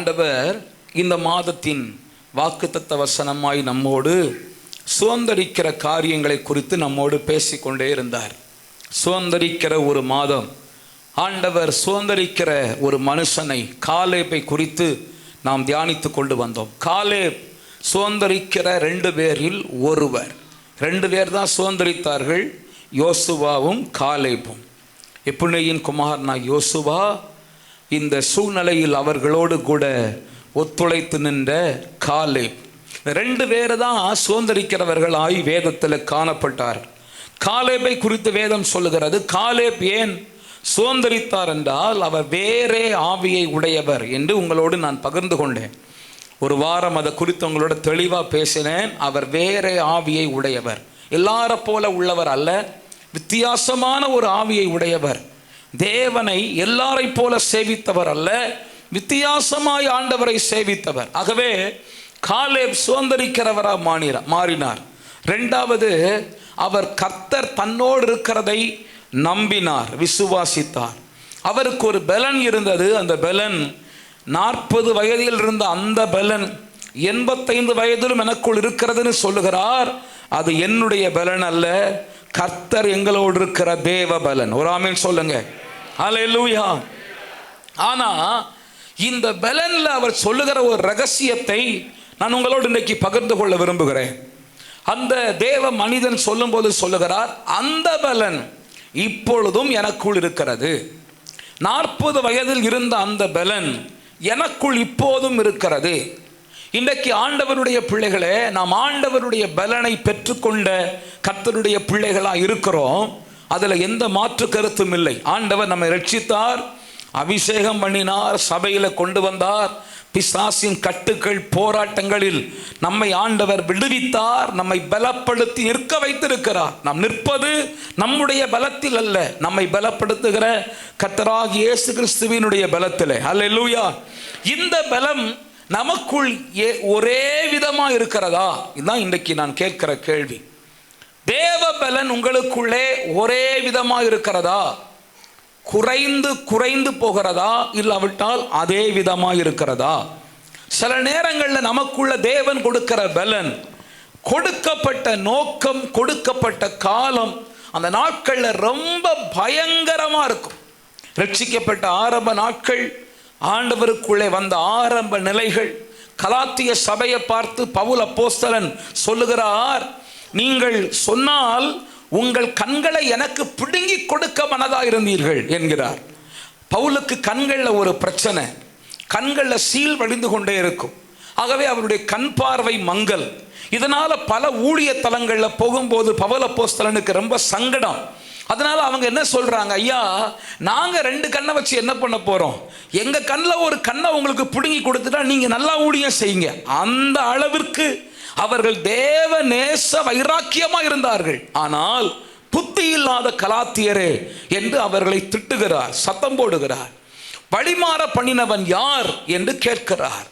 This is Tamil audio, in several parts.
ஆண்டவர் இந்த மாதத்தின் வாக்குத்தத்த வசனமாய் நம்மோடு சுதந்தரிக்கிற காரியங்களை குறித்து நம்மோடு பேசிக்கொண்டே இருந்தார். சுதந்தரிக்கிற ஒரு மாதம், ஆண்டவர் சுதந்தரிக்கிற ஒரு மனுஷனை, காலேபை குறித்து நாம் தியானித்து கொண்டு வந்தோம். காலேப் சுதந்தரிக்கிற 2 பேரில் ஒருவர். 2 பேர் தான் சுதந்தரித்தார்கள், யோசுவாவும் காலேபும். எப்புன்னேயின் குமாரனாய் யோசுவா இந்த சூழ்நிலையில் அவர்களோடு கூட ஒத்துழைத்து நின்ற காலேப். 2 பேர் தான் சுதந்தரிக்கிறவர்களாய் வேதத்தில் காணப்பட்டார். காலேபை குறித்து வேதம் சொல்லுகிறது. காலேப் ஏன் சுதந்தரித்தார் என்றால் அவர் வேறே ஆவியை உடையவர் என்று உங்களோடு நான் பகிர்ந்து கொண்டேன். ஒரு வாரம் அதை குறித்து உங்களோட தெளிவாக பேசினேன். அவர் வேறே ஆவியை உடையவர், எல்லார போல உள்ளவர் அல்ல, வித்தியாசமான ஒரு ஆவியை உடையவர். தேவனை எல்லாரை போல சேவித்தவர் அல்ல, வித்தியாசமாய் ஆண்டவரை சேவித்தவர். ஆகவே காலேப் சுதந்தரிக்கிறவராக மாறினார். 2வது, அவர் கர்த்தர் தன்னோடு இருக்கிறதை நம்பினார், விசுவாசித்தார். அவருக்கு ஒரு பலன் இருந்தது. அந்த பலன் 40 வயதில் இருந்த அந்த பலன் 85 வயதிலும் எனக்குள் இருக்கிறதுன்னு சொல்லுகிறார். அது என்னுடைய பலன் அல்ல, கர்த்தர் எங்களோடு இருக்கிற தேவ பலன். ஒரு ஆமென் சொல்லுங்க. ஹல்லேலூயா. ஆனா இந்த பலன்ல அவர் சொல்லுகிற ஒரு ரகசியத்தை நான் உங்களோடு இன்னைக்கு பகிர்ந்து கொள்ள விரும்புகிறேன். அந்த தேவ மனிதன் சொல்லும் போது சொல்லுகிறார், அந்த பலன் இப்பொழுதும் எனக்குள் இருக்கிறது. 40 வயதில் இருந்த அந்த பலன் எனக்குள் இப்போதும் இருக்கிறது. இன்றைக்கு ஆண்டவருடைய பிள்ளைகளே, நாம் ஆண்டவருடைய பலனை பெற்றுக்கொண்ட கர்த்தருடைய பிள்ளைகளாக இருக்கிறோம். அதில் எந்த மாற்று கருத்தும் இல்லை. ஆண்டவர் நம்மை ரட்சித்தார், அபிஷேகம் பண்ணினார், சபையில் கொண்டு வந்தார், பிசாசின் கட்டுக்கள் போராட்டங்களில் நம்மை ஆண்டவர் விடுவித்தார், நம்மை பலப்படுத்தி நிற்க வைத்திருக்கிறார். நாம் நிற்பது நம்முடைய பலத்தில் அல்ல, நம்மை பலப்படுத்துகிற கர்த்தராகிய இயேசு கிறிஸ்துவினுடைய பலத்திலே. ஹல்லேலூயா. இந்த பலம் நமக்குள் ஒரே விதமா இருக்கிறதா? இதுதான் இன்றைக்கு நான் கேட்கிற கேள்வி. தேவ பலன் உங்களுக்குள்ளே ஒரே விதமா இருக்கிறதா? குறைந்து குறைந்து போகிறதா? இல்லாவிட்டால் அதே விதமா இருக்கிறதா? சில நேரங்களில் நமக்குள்ள தேவன் கொடுக்கிற பலன், கொடுக்கப்பட்ட நோக்கம், கொடுக்கப்பட்ட காலம், அந்த நாட்களில் ரொம்ப பயங்கரமா இருக்கும். ரட்சிக்கப்பட்ட ஆரம்ப நாட்கள், ஆண்டவருக்குள்ளே வந்த ஆரம்ப நிலைகள். கலாத்திய சபையை பார்த்து பவுல் அப்போஸ்தலன் சொல்லுகிறார், நீங்கள் சொன்னால் உங்கள் கண்களை எனக்கு பிடுங்கி கொடுக்க மனதா இருந்தீர்கள் என்கிறார். பவுலுக்கு கண்களில் ஒரு பிரச்சனை, கண்களில் சீல் வடிந்து கொண்டே இருக்கும். ஆகவே அவருடைய கண் பார்வை மங்கல். இதனால பல ஊழிய தலங்களில் போகும்போது பவுல் அப்போஸ்தலனுக்கு ரொம்ப சங்கடம். அதனால அவங்க என்ன சொல்றாங்க, ஐயா நாங்க 2 கண்ணை வச்சு என்ன பண்ண போறோம், எங்க கண்ணில் ஒரு கண்ணை உங்களுக்கு பிடுங்கி கொடுத்துட்டா நீங்க நல்லா ஊழியம் செய்யுங்க. அந்த அளவிற்கு அவர்கள் தேவ நேச வைராக்கியமா இருந்தார்கள். ஆனால் புத்தி இல்லாத கலாத்தியரே என்று அவர்களை திட்டுகிறார், சத்தம் போடுகிறார். வழிமாற பண்ணினவன் யார் என்று கேட்கிறார்.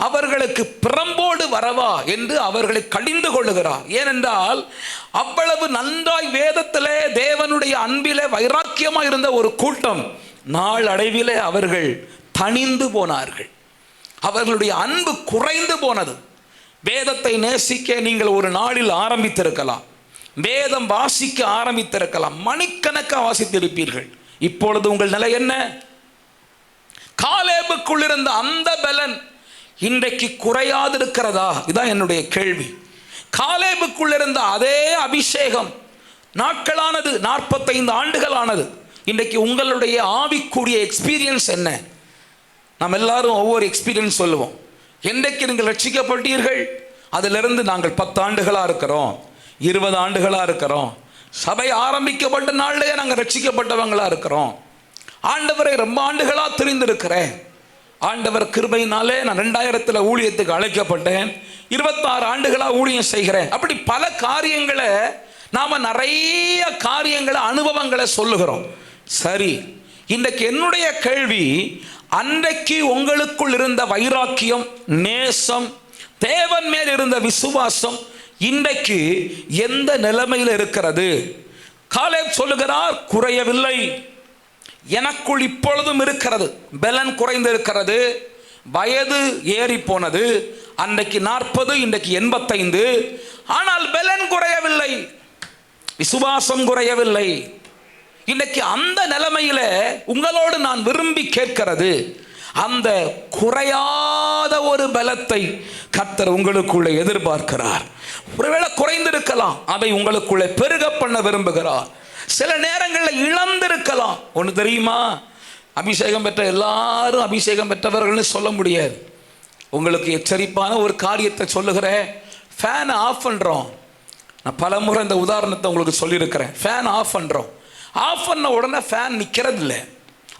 அவர்களுக்கு பிரம்போடு வரவா என்று அவர்களை கடிந்து கொள்ளுகிறார். ஏனென்றால் அவ்வளவு நன்றாய் வேதத்திலே தேவனுடைய அன்பிலே வைராக்கியமா இருந்த ஒரு கூட்டம் நாளடைவிலே அவர்கள் தணிந்து போனார்கள். அவர்களுடைய அன்பு குறைந்து போனது. வேதத்தை நேசிக்க நீங்கள் ஒரு நாளில் ஆரம்பித்திருக்கலாம், வேதம் வாசிக்க ஆரம்பித்திருக்கலாம், மணிக்கணக்காக வாசித்திருப்பீர்கள். இப்பொழுது உங்கள் நிலை என்ன? காலேபுக்குள் இருந்த அந்த பலன் இன்றைக்கு குறையாது இருக்கிறதா? இதுதான் என்னுடைய கேள்வி. காலேபுக்குள் இருந்த அதே அபிஷேகம் நாட்களானது, 45 ஆண்டுகளானது. இன்றைக்கு உங்களுடைய ஆவிக்குரிய எக்ஸ்பீரியன்ஸ் என்ன? நாம் எல்லாரும் ஒவ்வொரு எக்ஸ்பீரியன்ஸ் சொல்லுவோம். என்றைக்கு நீங்கள் ரட்சிக்கப்பட்டீர்கள், அதிலிருந்து நாங்கள் 10 ஆண்டுகளாக இருக்கிறோம், 20 ஆண்டுகளாக இருக்கிறோம், சபை ஆரம்பிக்கப்பட்ட நாள்லேயே நாங்கள் ரட்சிக்கப்பட்டவங்களாக இருக்கிறோம், ஆண்டவரை ரொம்ப ஆண்டுகளாக தெரிந்திருக்கிறேன், ஆண்டவர் கிருபையினாலே நான் 2000 ஊழியத்துக்கு அழைக்கப்பட்டேன், 26 ஆண்டுகளாக ஊழியம் செய்கிறேன். அப்படி பல காரியங்களை நாம் நிறைய காரியங்களை அனுபவங்களை சொல்லுகிறோம். சரி, இன்றைக்கு என்னுடைய கேள்வி, அன்றைக்கு உங்களுக்குள் இருந்த வைராக்கியம், நேசம், தேவன் மேல் இருந்த விசுவாசம் இன்றைக்கு எந்த நிலைமையில் இருக்கிறது? காலேப் சொல்லுகிறார், குறையவில்லை, எனக்குள் இப்பொழுதும் இருக்கிறது. பலன் குறைந்து இருக்கிறது, வயது ஏறி போனது. அன்றைக்கு 40, இன்றைக்கு 85. ஆனால் பலன் குறையவில்லை, விசுவாசம் குறையவில்லை. இன்னைக்கு அந்த நிலைமையில உங்களோடு நான் விரும்பி கேட்கிறது, அந்த குறையாத ஒரு பலத்தை கர்த்தர் உங்களுக்குள்ளே எதிர்பார்க்கிறார். ஒருவேளை குறைந்திருக்கலாம், அதை உங்களுக்குள்ளே பெருக பண்ண விரும்புகிறார். சில நேரங்களில் இழந்திருக்கலாம். ஒன்று தெரியுமா, அபிஷேகம் பெற்ற எல்லாரும் அபிஷேகம் பெற்றவர்கள்னு சொல்ல முடியாது. உங்களுக்கு எச்சரிப்பான ஒரு காரியத்தை சொல்லுகிறேன். ஃபேனை ஆஃப் பண்ணுறோம். நான் பல முறை இந்த உதாரணத்தை உங்களுக்கு சொல்லியிருக்கிறேன். ஃபேன் ஆஃப் பண்ணுறோம், ஆஃப் பண்ண உடனே ஃபேன் நிற்கிறது இல்லை,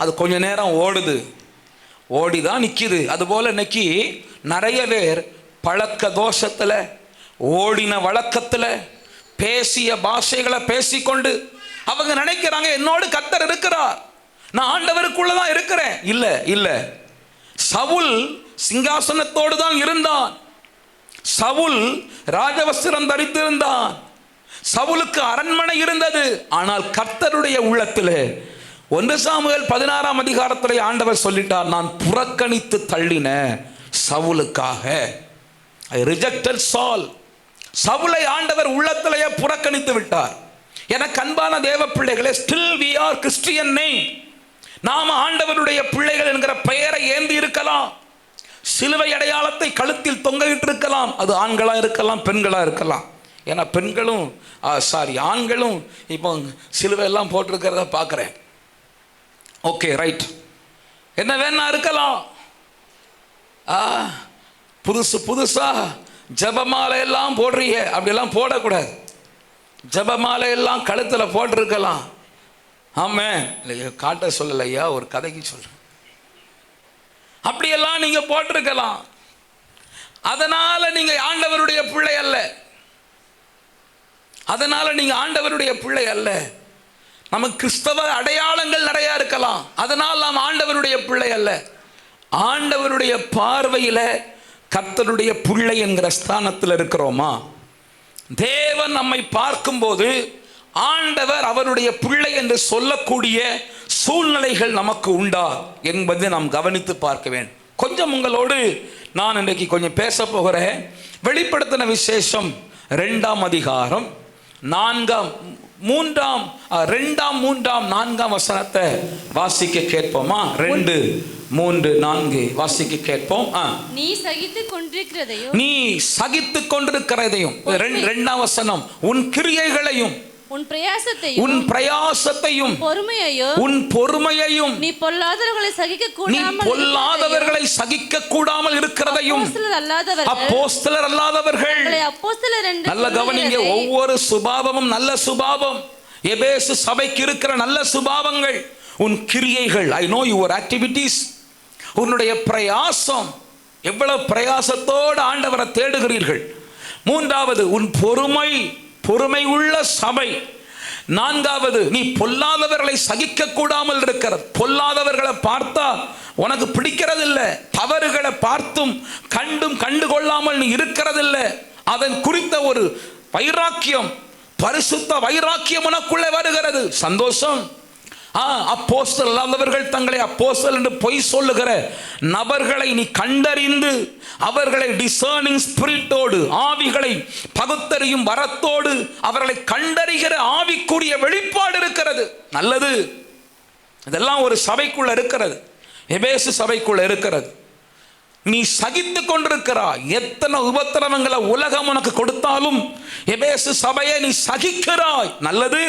அது கொஞ்ச நேரம் ஓடுது, ஓடி தான் நிற்கிது. அதுபோல் இன்னைக்கு நிறைய பேர் பழக்க தோஷத்தில், ஓடின வழக்கத்தில், பேசிய பாஷைகளை பேசிக்கொண்டு அவங்க நினைக்கிறாங்க என்னோடு கர்த்தர் இருக்கிறார், நான் ஆண்டவருக்குள்ள தான் இருக்கிறேன். இல்லை இல்லை, சவுல் சிங்காசனத்தோடு தான் இருந்தான். சவுல் ராஜவஸ்திரம் தரித்திருந்தான். சவுலுக்கு அரண்மனை இருந்தது. ஆனால் கர்த்தருடைய உள்ளத்தில் 1 சாமுவேல் 16ஆம் அதிகாரத்தில் ஆண்டவர் சொல்லிட்டார், நான் புறக்கணித்து தள்ளின சவுலுக்காக. I rejected Saul. சவுலை ஆண்டவர் உள்ளத்திலேயே புறக்கணித்து விட்டார். எனக்கு அன்பான தேவ பிள்ளைகளே, still we are Christian name. நாம ஆண்டவருடைய பிள்ளைகள் என்கிற பெயரை ஏந்தி இருக்கலாம். சிலுவை அடையாளத்தை கழுத்தில் தொங்கிட்டு இருக்கலாம். அது ஆண்களா இருக்கலாம், பெண்களா இருக்கலாம். ஏன்னா பெண்களும் ஆண்களும் இப்போ சிலுவை எல்லாம் போட்டிருக்கிறத பார்க்குறேன். ஓகே ரைட், என்ன வேணா இருக்கலாம். புதுசா ஜபமாலை எல்லாம் போடுறீங்க, அப்படியெல்லாம் போடக்கூடாது. ஜபமாலை எல்லாம் கழுத்தில் போட்டிருக்கலாம். ஆமாம், காட்ட சொல்லலையா, ஒரு கதைக்கு சொல்றேன். அப்படியெல்லாம் நீங்க போட்டிருக்கலாம். அதனால நீங்க ஆண்டவருடைய பிள்ளை அல்ல. அதனால நீங்க ஆண்டவருடைய பிள்ளை அல்ல. நமக்கு கிறிஸ்தவ அடையாளங்கள் நிறைய இருக்கலாம், அதனால் நாம் ஆண்டவருடைய பிள்ளை அல்ல. ஆண்டவருடைய பார்வையில கர்த்தருடைய பிள்ளை என்கிற ஸ்தானத்தில் இருக்கிறோமா? தேவன் நம்மை பார்க்கும்போது ஆண்டவர் அவருடைய பிள்ளை என்று சொல்லக்கூடிய சூழ்நிலைகள் நமக்கு உண்டா என்பதை நாம் கவனித்து பார்க்க வேண்டும். கொஞ்சம் உங்களோடு நான் இன்றைக்கு கொஞ்சம் பேச போகிறேன். வெளிப்படுத்தின விசேஷம் 2ஆம் அதிகாரம் 2, 3, 4 வாசிக்க கேட்போமா? 2, 3, 4 வாசிக்க கேட்போம். நீ சகித்துக் கொண்டிருக்கிறதையும் 2ஆம் வசனம், உன் கிரியைகளையும் உன் பிரயாசத்தையும் உன் பொறுமையையும் நீ பொல்லாதவர்களை சகிக்க கூடாமல் இருக்கிறதையும் அப்போஸ்தலர் அல்லாதவர்கள். நல்ல கவனிங்க, ஒவ்வொரு சுபாவமும் நல்ல சுபாவம். எபேசு சபைக்கு இருக்கிற நல்ல சுபாவங்கள் உன் கிரியைகள். I know your activities. உன்னுடைய பிரயாசம், எவ்வளவு பிரயாசத்தோடு ஆண்டவரை தேடுகிறீர்கள். 3வது உன் பொறுமை உள்ள சபை. 4வது நீ பொல்லாதவர்களை சகிக்க கூடாமல் இருக்கிறது. பொல்லாதவர்களை பார்த்தா உனக்கு பிடிக்கிறதில்லை, தவறுகளை பார்த்தும் கண்டுகொள்ளாமல் நீ இருக்கிறதில்லை. அதன் குறித்த ஒரு வைராக்கியம், பரிசுத்த வைராக்கியம் உனக்குள்ளே வருகிறது. சந்தோஷம். அப்போஸ்தலர் அல்லாதவர்கள் தங்களை அப்போஸ்தலர் என்று பொய் சொல்லுகிற நபர்களை நீ கண்டறிந்து அவர்களை டிசர்னிங் ஸ்பிரிட்டோடு, ஆவிகளை பகுத்தறியும் வரத்தோடு அவர்களை கண்டறிகிற ஆவிக்குரிய வெளிப்பாடு இருக்கிறது. நல்லது. இதெல்லாம் ஒரு சபைக்குள்ள இருக்கிறது, எபேசு சபைக்குள்ள இருக்கிறது. நீ சகித்து கொண்டிருக்கிறாய். எத்தனை உபத்திரவங்களை உலகம் உனக்கு கொடுத்தாலும் எபேசு சபையை நீ சகிக்கிறாய். நல்லது.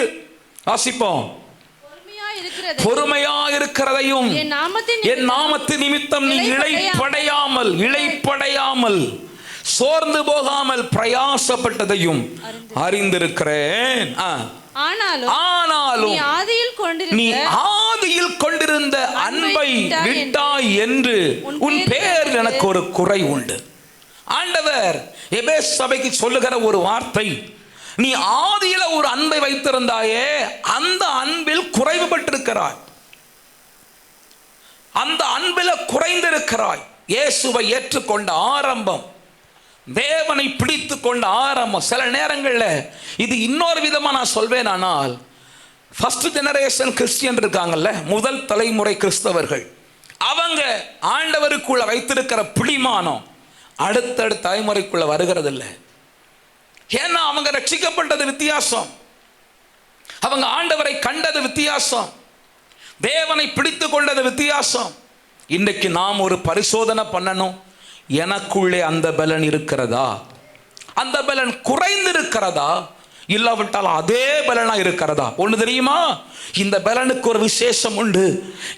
வாசிப்போம். பொறுமையா இருக்கிறதையும் என் நாமத்தின் நிமித்தம் நீ இளைப்படையாமல் சோர்ந்து போகாமல் பிரயாசப்பட்டதையும் அறிந்திருக்கிறேன். ஆனாலும் நீ ஆதியில் கொண்டிருந்த அன்பை விட்டாய் என்று உன் பேர் எனக்கு ஒரு குறை உண்டு. ஆண்டவர் எபேசு சபைக்கு சொல்லுகிற ஒரு வார்த்தை, நீ ஆதியில ஒரு அன்பை வைத்திருந்தாயே, அந்த அன்பில் குறைவுபட்டிருக்கிறாய், அந்த அன்பில் குறைந்திருக்கிறாய். இயேசுவை ஏற்றுக்கொண்ட ஆரம்பம், தேவனை பிடித்து கொண்ட ஆரம்பம். சில நேரங்களில் இது இன்னொரு விதமா நான் சொல்வேன். ஆனால் ஃபர்ஸ்ட் ஜெனரேஷன் கிறிஸ்டியன் இருக்காங்கல்ல, முதல் தலைமுறை கிறிஸ்தவர்கள், அவங்க ஆண்டவருக்குள்ள வைத்திருக்கிற பிடிமானம் அடுத்தடுத்த தலைமுறைக்குள்ள வருகிறதில்ல. ஏன்னா அவங்க ரட்சிக்கப்பட்டது வித்தியாசம், அவங்க ஆண்டவரை கண்டது வித்தியாசம், தேவனை பிடித்து கொண்டது வித்தியாசம். இன்றைக்கு நாம் ஒரு பரிசோதனை பண்ணணும். எனக்குள்ளே அந்த பலன் இருக்கிறதா, அந்த பலன் குறைந்திருக்கிறதா, இல்லாவிட்டால் அதே பலனா இருக்கிறதா? ஒன்று தெரியுமா, இந்த பலனுக்கு ஒரு விசேஷம் உண்டு.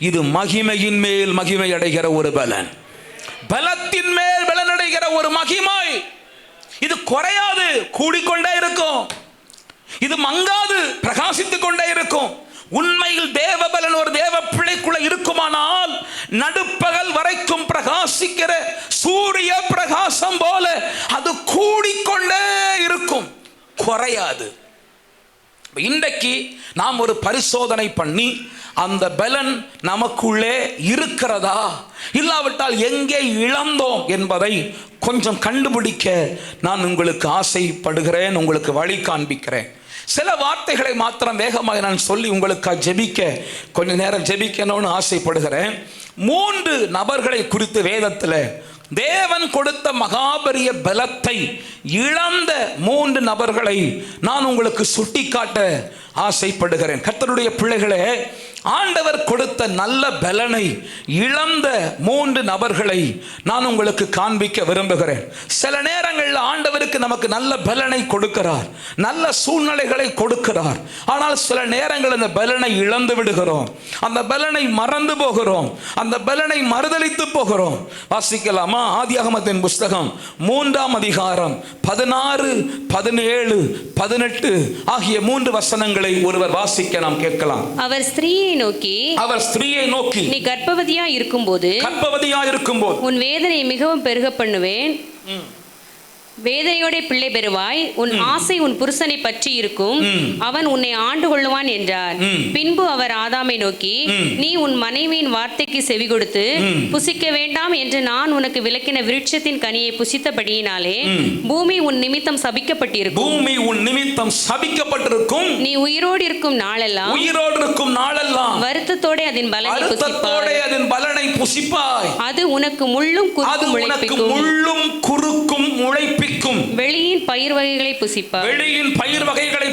இது மகிமையின் மேல் மகிமை அடைகிற ஒரு பலன், பலத்தின் மேல் பலன் அடைகிற ஒரு மகிமை. இது குறையாது, கூடிக்கொண்டே இருக்கும். இது மங்காது, பிரகாசித்துக் கொண்டே இருக்கும். உண்மையில் தேவ பலன் ஒரு தேவ பிள்ளைக்குள்ள இருக்குமானால் நடுப்பகல் வரைக்கும் பிரகாசிக்கிற சூரிய பிரகாசம் போல அது கூடிக்கொண்டே இருக்கும், குறையாது. இன்றைக்கு நாம் ஒரு பரிசோதனை பண்ணி அந்த பலன் நமக்குள்ளே இருக்கிறதா, இல்லாவிட்டால் எங்கே இழந்தோம் என்பதை கொஞ்சம் கண்டுபிடிக்க நான் உங்களுக்கு ஆசைப்படுகிறேன், உங்களுக்கு வழி காண்பிக்கிறேன். சில வார்த்தைகளை மாத்திரம் வேகமாக நான் சொல்லி உங்களுக்கு ஜெபிக்க கொஞ்ச நேரம் ஜெபிக்கணும்னு ஆசைப்படுகிறேன். 3 நபர்களை குறித்து வேதத்தில் தேவன் கொடுத்த மகாபரிய பலத்தை இழந்த 3 நபர்களை நான் உங்களுக்கு சுட்டிக்காட்ட ஆசைப்படுகிறேன். கர்த்தருடைய பிள்ளைகளே, ஆண்டவர் கொடுத்த நல்ல பலனை இழந்த 3 நபர்களை நான் உங்களுக்கு காண்பிக்க விரும்புகிறேன். சில நேரங்களில் ஆண்டவருக்கு நமக்கு நல்ல பலனை கொடுக்கிறார், நல்ல சூழ்நிலைகளை கொடுக்கிறார். ஆனால் சில நேரங்கள் அந்த பலனை இழந்து விடுகிறோம், அந்த பலனை மறந்து போகிறோம், அந்த பலனை மறுதலித்து போகிறோம். வாசிக்கலாமா? ஆதியாகமத்தின் புஸ்தகம் 3ஆம் அதிகாரம் 16, 17, 18 ஆகிய 3 வசனங்களை ஒருவர் வாசிக்க நாம் கேட்கலாம். அவர் ஸ்திரீயை நோக்கி நீ கர்ப்பவதியா இருக்கும்போது உன் வேதனை மிகவும் பெருக பண்ணுவேன், வேதனையோட பிள்ளை பெறுவாய், உன் ஆசை உன் புருஷனை பற்றி இருக்கும், அவன் உன்னை ஆண்டு கொள்ளுவான் என்றார். பின்பு அவர் ஆதாமை நோக்கி, நீ உன் மனைவியின் வார்த்தைக்கு செவி கொடுத்து புசிக்க வேண்டாம் என்று நான் உனக்கு விலக்கின விருட்சத்தின் கனியை புசித்தபடியினாலே பூமி உன் நிமித்தம் சபிக்கப்பட்டிருக்கும், நீ உயிரோடு இருக்கும் நாளெல்லாம் வருத்தத்தோட அதன் பலனை புசிப்பாய், அது உனக்கு முள்ளும் குறுக்கும் முளைப்பிக்கும், வெளியின் பயிர் வகைகளை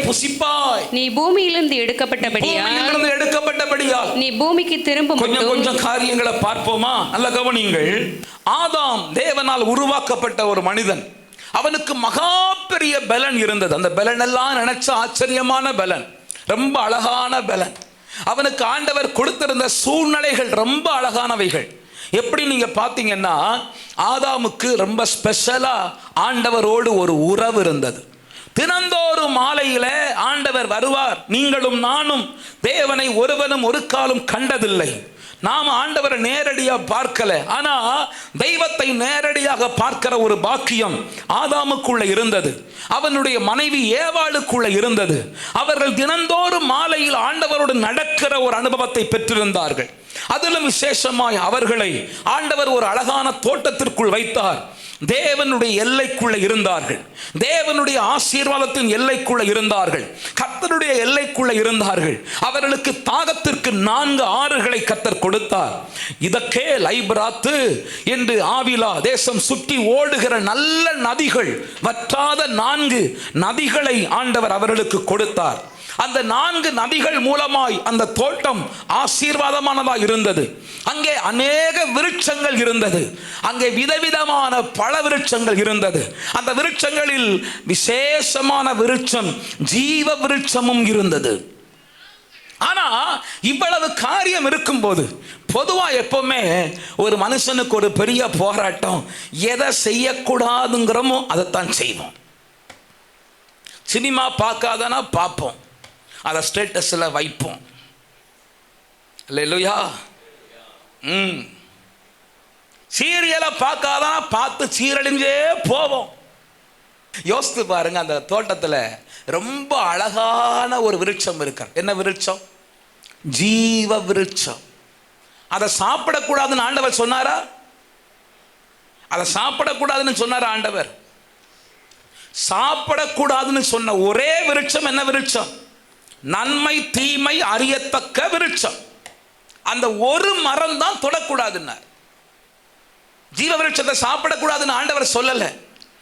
புசிப்பாய், நீ பூமியிலிருந்து எடுக்கப்பட்டபடியால் நீ பூமிக்கு திரும்ப. கொஞ்சம் காரியங்களை பார்ப்போமா? நல்ல கவனியுங்கள். ஆதாம் தேவனால் உருவாக்கப்பட்ட ஒரு மனிதன், அவனுக்கு மகா பெரிய பலன் இருந்தது. அந்த பலன் எல்லாம் நினைச்ச ஆச்சரியமான பலன், ரொம்ப அழகான பலன். அவனுக்கு ஆண்டவர் கொடுத்திருந்த சூழ்நிலைகள் ரொம்ப அழகானவைகள். எப்படி நீங்க பாத்தீங்கன்னா, ஆதாமுக்கு ரொம்ப ஸ்பெஷலா ஆண்டவரோடு ஒரு உறவு இருந்தது. தினந்தோறும் மாலையில ஆண்டவர் வருவார். நீங்களும் நானும் தேவனை ஒருவனும் ஒரு காலம் கண்டதில்லை. நாம் ஆண்டவரை நேரடியா பார்க்கல, ஆனா தெய்வத்தை நேரடியாக பார்க்கிற ஒரு பாக்கியம் ஆதாமுக்குள்ள இருந்தது, அவனுடைய மனைவி ஏவாளுக்குள்ள இருந்தது. அவர்கள் தினந்தோறும் மாலையில் ஆண்டவரோடு நடக்கிற ஒரு அனுபவத்தை பெற்றிருந்தார்கள். அதிலும் விசேஷமாய் அவர்களை ஆண்டவர் ஒரு அழகான தோட்டத்திற்குள் வைத்தார். தேவனுடைய எல்லைக்குள்ள இருந்தார்கள், தேவனுடைய ஆசீர்வாதத்தின் எல்லைக்குள்ள இருந்தார்கள், கர்த்தருடைய எல்லைக்குள்ள இருந்தார்கள். அவர்களுக்கு தாகத்திற்கு 4 ஆறுகளை கர்த்தர் கொடுத்தார். இதற்கே லைப்ராத்து என்று ஆவிலா தேசம் சுற்றி ஓடுகிற நல்ல நதிகள், வற்றாத 4 நதிகளை ஆண்டவர் அவர்களுக்கு கொடுத்தார். அந்த 4 நதிகள் மூலமாய் அந்த தோட்டம் ஆசீர்வாதமானதாக இருந்தது. அங்கே அநேக விருட்சங்கள் இருந்தது, அங்கே விதவிதமான பல விருட்சங்கள் இருந்தது. அந்த விருட்சங்களில் விசேஷமான விருட்சம் ஜீவ விருட்சமும் இருந்தது. ஆனா இவ்வளவு காரியம் இருக்கும்போது பொதுவா எப்பவுமே ஒரு மனுஷனுக்கு ஒரு பெரிய போராட்டம், எதை செய்யக்கூடாதுங்கிறோமோ அதைத்தான் செய்வோம். சினிமா பார்க்காதனா பார்ப்போம், அதை ஸ்டேட்டஸில் வைப்போம். அல்லேலூயா. சீரியலை பார்க்காதனா பார்த்து சீரழிஞ்சே போவோம். யோசித்து பாருங்க, அந்த தோட்டத்தில் ரொம்ப அழகான ஒரு விருட்சம் இருக்கு. என்ன விருட்சம்? ஜீவ விருட்சம். அதை சாப்பிடக்கூடாதுன்னு ஆண்டவர் சொன்னாரா? அதை சாப்பிடக்கூடாதுன்னு சொன்னாரா ஆண்டவர்? சாப்பிடக்கூடாதுன்னு சொன்ன ஒரே விருட்சம் என்ன விருட்சம்? நன்மை தீமை அறியத்தக்க விருட்சம். அந்த ஒரு மரம் தான் தொடக்கூடாதுன்னார். ஜீவ விருட்சத்தை சாப்பிடக்கூடாதுன்னு ஆண்டவர் சொல்லல.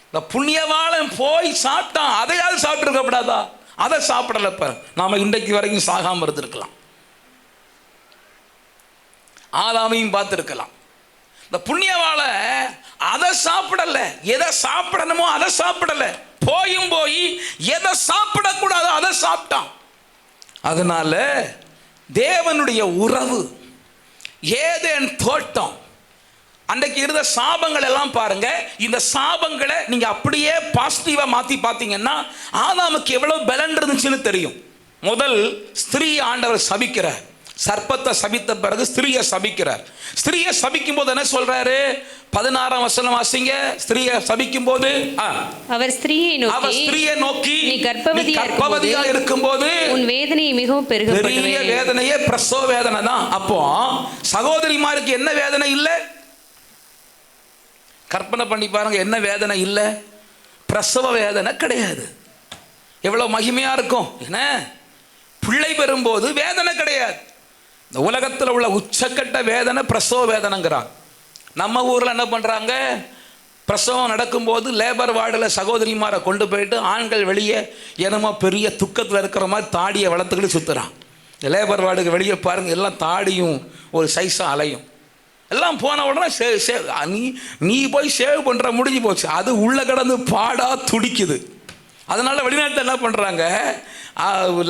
இந்த புண்ணியவாளன் போய் சாப்பிட்டான், அதையாவது சாப்பிட்டு இருக்கக்கூடாதா? அதை சாப்பிடலப்ப நாம இன்றைக்கு வரைக்கும் சாகாம இருந்திருக்கலாம், ஆதாமையும் பார்த்திருக்கலாம். இந்த புண்ணியவாள அதை சாப்பிடல, எதை சாப்பிடணுமோ அதை சாப்பிடல, போய் எதை சாப்பிடக்கூடாதோ அதை சாப்பிட்டான். அதனால தேவனுடைய உறவு, ஏதேன் தோட்டம், அன்றைக்கு இருந்த சாபங்கள் எல்லாம் பாருங்க. இந்த சாபங்களை நீங்க அப்படியே பாசிட்டிவா மாத்தி பார்த்தீங்கன்னா ஆதாமுக்கு எவ்வளவு பலன் இருந்துச்சுன்னு தெரியும். முதல் ஸ்திரீ ஆண்டவர் சபிக்கிறார், சர்ப்பத்தை சபித்த பிறகு ஸ்திரீயை சபிக்கிறார். ஸ்திரீயை சபிக்கும் போது என்ன சொல்றாரு? 16ஆம் வசனம் வாசிங்க. ஸ்திரீயை சபிக்கும் போது அவர் ஸ்திரீயை நோக்கி நீ கர்ப்பவதியா இருக்கும்போது உன் வேதனை மிகவும் பெரிய வேதனையே பிரசவ வேதனை தான். அப்போ சகோதரிமாருக்கு என்ன வேதனை இல்லை? கற்பனை பண்ணி பாருங்க, என்ன வேதனை இல்லை? பிரசவ வேதனை கிடையாது. எவ்வளவு மகிமையா இருக்கும். என்ன பிள்ளை பெறும்போது வேதனை கிடையாது. இந்த உலகத்தில் உள்ள உச்சக்கட்ட வேதனை பிரசவ வேதனைங்கிறாங்க. நம்ம ஊரில் என்ன பண்ணுறாங்க? பிரசவம் நடக்கும்போது லேபர் வார்டில் சகோதரிமாரை கொண்டு போயிட்டு ஆண்கள் வெளியே என்னமோ பெரிய துக்கத்தில் இருக்கிற மாதிரி தாடியை வளர்த்துக்கிட்டு சுற்றுறான். இந்த லேபர் வார்டுக்கு வெளியே பாருங்கள், எல்லாம் தாடியும் ஒரு சைஸாக அலையும். எல்லாம் போன உடனே நீ போய் சேவ் பண்ணுற முடிஞ்சு போச்சு. அது உள்ளே கிடந்து பாடா துடிக்குது. அதனால வெளிநாட்டில் என்ன பண்ணுறாங்க?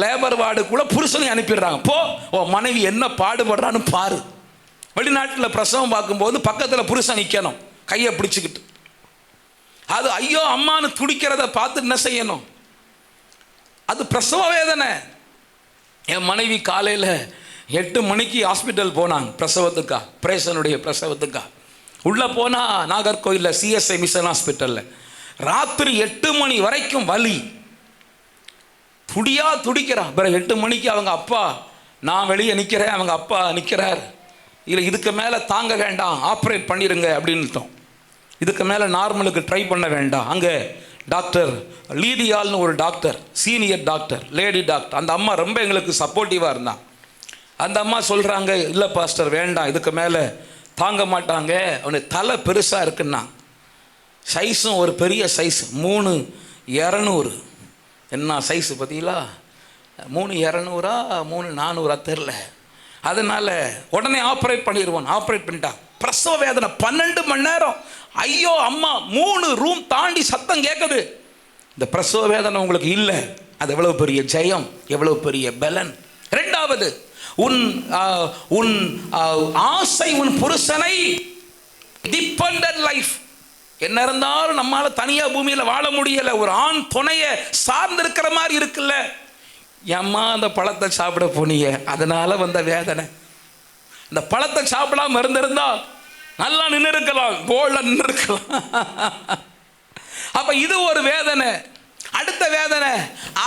லேபர் வார்டுக்குள்ள புருஷனை அனுப்பிடுறாங்க. போ ஓ மனைவி என்ன பாடுபடுறான்னு பாரு. வெளிநாட்டில் பிரசவம் பார்க்கும்போது பக்கத்தில் புருஷன் நிற்கணும், கையை பிடிச்சிக்கிட்டு. அது ஐயோ அம்மானு துடிக்கிறத பார்த்து என்ன செய்யணும்? அது பிரசவ வேதனை. என் மனைவி காலையில் 8 மணிக்கு ஹாஸ்பிட்டல் போனாங்க பிரசவத்துக்கா, பிரேசனுடைய பிரசவத்துக்கா. உள்ளே போனால் நாகர்கோயிலில் CSI மிஷன் ஹாஸ்பிட்டலில் ராத்திரி 8 மணி வரைக்கும் வலி, துடிக்கிறான். பிறகு 8 மணிக்கு அவங்க அப்பா, நான் வெளியே நிற்கிறேன், அவங்க அப்பா நிற்கிறார். இல்லை இதுக்கு மேலே தாங்க வேண்டாம், ஆப்ரேட் பண்ணிடுங்க அப்படின்ட்டோம். இதுக்கு மேலே நார்மலுக்கு ட்ரை பண்ண வேண்டாம். அங்கே டாக்டர் லீதியால்னு ஒரு doctor, senior doctor, lady doctor, அந்த அம்மா ரொம்ப எங்களுக்கு சப்போர்ட்டிவாக இருந்தான். அந்த அம்மா சொல்கிறாங்க, இல்லை பாஸ்டர் வேண்டாம், இதுக்கு மேலே தாங்க மாட்டாங்க, அவனுக்கு தலை பெருசாக இருக்குன்னா. சைஸும் ஒரு பெரிய சைஸ், 3,200. என்ன சைஸு பார்த்தீங்களா? 3,200 3,400 தெரில. அதனால் உடனே ஆப்ரேட் பண்ணிடுவோம். ஆப்ரேட் பண்ணிட்டான். பிரசவ வேதனை 12 மணி நேரம். ஐயோ அம்மா 3 ரூம் தாண்டி சத்தம் கேட்குது. இந்த பிரசவ வேதனை உங்களுக்கு இல்லை, அது எவ்வளவு பெரிய ஜெயம், எவ்வளவு பெரிய பலன். ரெண்டாவது, உன் ஆசை உன் புருஷனை டிபெண்டன்ட் லைஃப். என்ன இருந்தாலும் நம்மளால தனியா பூமியில வாழ முடியல, ஒரு ஆண் துணைய சார்ந்து இருக்கிற மாதிரி இருக்குல்ல. ஏம்மா அந்த பழத்தை சாப்பிட போனீங்க, அதனால வந்த வேதனை. இந்த பழத்தை சாப்பிடாம இருந்திருந்தா நல்லா நின்று இருக்கலாம், கோல்ல நின்று இருக்கலாம். அப்ப இது ஒரு வேதனை. அடுத்த வேதனை,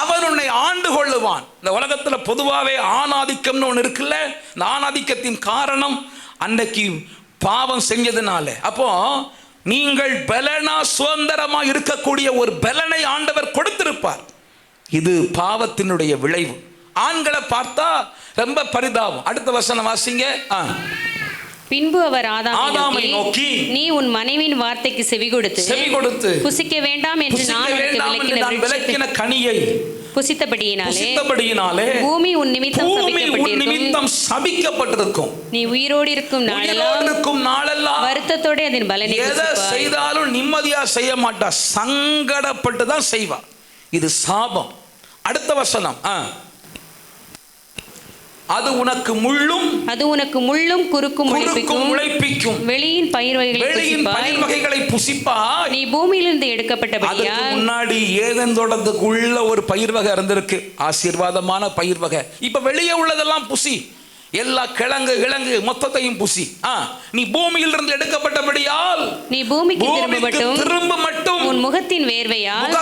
அவன் உன்னை ஆண்டு கொள்ளுவான். இந்த உலகத்தில் பொதுவாகவே ஆணாதிக்கம்னு ஒன்று இருக்குல்ல. இந்த ஆணாதிக்கத்தின் காரணம் அன்னைக்கு பாவம் செஞ்சதுனால. அப்போ நீங்கள் பலனா சுதந்திரமா இருக்கக்கூடிய ஒரு பலனை ஆண்டவர் கொடுத்திருப்பார். இது பாவத்தினுடைய விளைவு. ஆண்களை பார்த்தா ரொம்ப பரிதாபம். அடுத்த வசனம் வாசிங்க. பின்பு அவர் ஆதாமை நோக்கி, நீ உன் மனைவியின் வார்த்தைக்கு செவி கொடுத்து புசிக்க வேண்டாம் என்று நான் விலக்கின கனியை புசித்தபடியினாலே பூமி உன் நிமித்தம் சபிக்கப்பட்டிருக்கும். நீ உயிரோடு இருக்கும் நாளெல்லாம் வருத்தத்தோட அதன் பலனை எதை செய்தாலும் நிம்மதியா செய்ய மாட்டா, சங்கடப்பட்டு தான் செய்வா. இது சாபம். அடுத்த வசனம், அது உனக்கு முள்ளும் குறுக்கும் முளைப்பிக்கும். வெளியின் பயிர் வகைகளை புசிப்பாய். நீ பூமியிலிருந்து எடுக்கப்பட்டபடியால். முன்னாடி ஏதேன் தோட்டத்துக்குள்ள ஒரு பயிர் வகை இருந்திருக்கு, ஆசீர்வாதமான பயிர் வகை. இப்ப வெளியே உள்ளதெல்லாம் புசி, எல்லா கிழங்கு மொத்தத்தையும் புசி. நீ பூமியிலிருந்து எடுக்கப்பட்டபடியால் நீ பூமிக்கு திரும்ப மட்டும் உன் முகத்தின் வேர்வையால்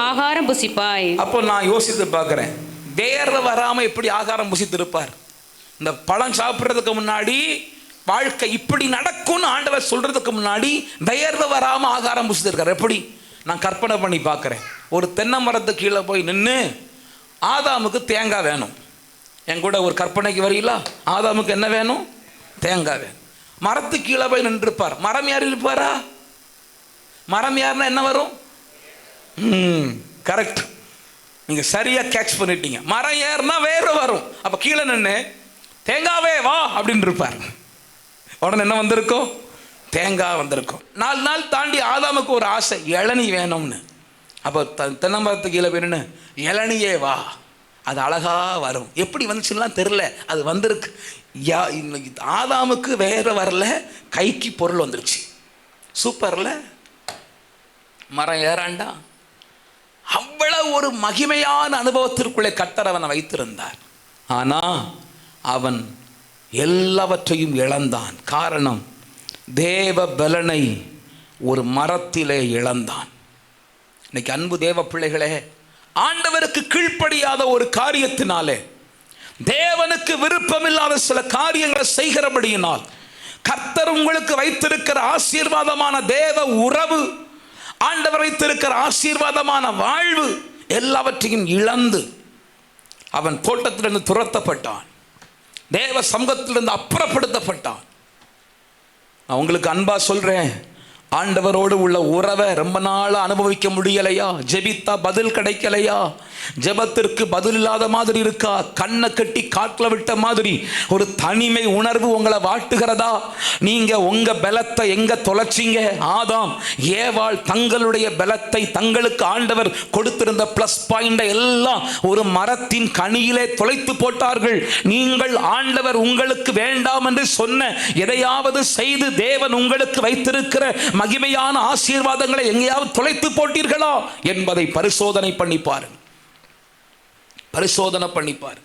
ஆகாரம் புசிப்பாய். அப்போ நான் யோசித்து பார்க்கிறேன், வேர்வை வராம எப்படி ஆகாரம் புசித்திருப்பார்? இந்த பழம் சாப்பிட்றதுக்கு முன்னாடி வாழ்க்கை இப்படி நடக்கும்னு ஆண்டவர் சொல்றதுக்கு முன்னாடி வேர்வை வராம ஆகாரம் புசித்திருக்கார். எப்படி? நான் கற்பனை பண்ணி பார்க்கிறேன். ஒரு தென்னை மரத்துக்கு கீழே போய் நின்று, ஆதாமுக்கு தேங்காய் வேணும், என் கூட ஒரு கற்பனைக்கு வரீங்களா? ஆதாமுக்கு என்ன வேணும்? தேங்காய் வேணும். மரத்து கீழே போய் நின்றுப்பார். மரம் யார் இருப்பாரா? மரம் யாருன்னா என்ன வரும்? கரெக்ட், நீங்க சரியா கேட்ச் பண்ணிட்டீங்க. மரம் ஏறுனா வேற வரும். அப்ப கீழே நின்று தேங்காவே வா அப்படின்னு இருப்பார். உடனே என்ன வந்திருக்கும்? தேங்காய் வந்திருக்கும். 4 நாள் தாண்டி ஆதாமுக்கு ஒரு ஆசை, இளநீ வேணும்னு. அப்போ தென்னமரத்துக்கு கீழே போய் நின்று இளநியே வா, அது அழகா வரும். எப்படி வந்துச்சுலாம் தெரில, அது வந்திருக்கு. ஆதாமுக்கு வேற வரல, கைக்கு பொருள் வந்துருச்சு. சூப்பர்ல, மரம் ஏறாண்டா. அவ்வளவு ஒரு மகிமையான அனுபவத்திற்குள்ளே கர்த்தர் அவனை வைத்திருந்தார். ஆனா அவன் எல்லாவற்றையும் இழந்தான். காரணம், தேவ பலனை ஒரு மரத்திலே இழந்தான். இன்னைக்கு அன்பு தேவ பிள்ளைகளே, ஆண்டவருக்கு கீழ்ப்படியாத ஒரு காரியத்தினாலே, தேவனுக்கு விருப்பமில்லாத சில காரியங்களை செய்கிறபடியினால், கர்த்தர் உங்களுக்கு வைத்திருக்கிற ஆசீர்வாதமான தேவ உறவு, ஆண்டவர் வைத்திருக்கிற ஆசீர்வாதமான வாழ்வு எல்லாவற்றையும் இழந்து அவன் தோட்டத்திலிருந்து துரத்தப்பட்டான். தேவ சமூகத்திலிருந்து அப்புறப்படுத்தப்பட்டான். நான் உங்களுக்கு அன்பா சொல்றேன், ஆண்டவரோடு உள்ள உறவை ரொம்ப நாள் அனுபவிக்க முடியலையா? ஜெபித்தா பதில் கிடைக்கலையா? ஜெபத்திற்கு பதில் இல்லாத மாதிரி இருக்கா? கண்ணை கட்டி காட்டில் விட்ட மாதிரி ஒரு தனிமை உணர்வு உங்களை வாட்டுகிறதா? நீங்க உங்க பலத்தை எங்க தொலைச்சிங்க? ஆதாம் ஏவாள் தங்களுடைய பலத்தை, தங்களுக்கு ஆண்டவர் கொடுத்திருந்த பிளஸ் பாயிண்டை எல்லாம் ஒரு மரத்தின் கனியிலே தொலைத்து போட்டார்கள். நீங்கள் ஆண்டவர் உங்களுக்கு வேண்டாம் என்று சொன்ன எதையாவது செய்து தேவன் உங்களுக்கு வைத்திருக்கிற மகிமையான ஆசீர்வாதங்களை எங்கேயாவது தொலைத்து போட்டீர்களா என்பதை பரிசோதனை பண்ணிப்பார். பரிசோதனை பண்ணிப்பார்.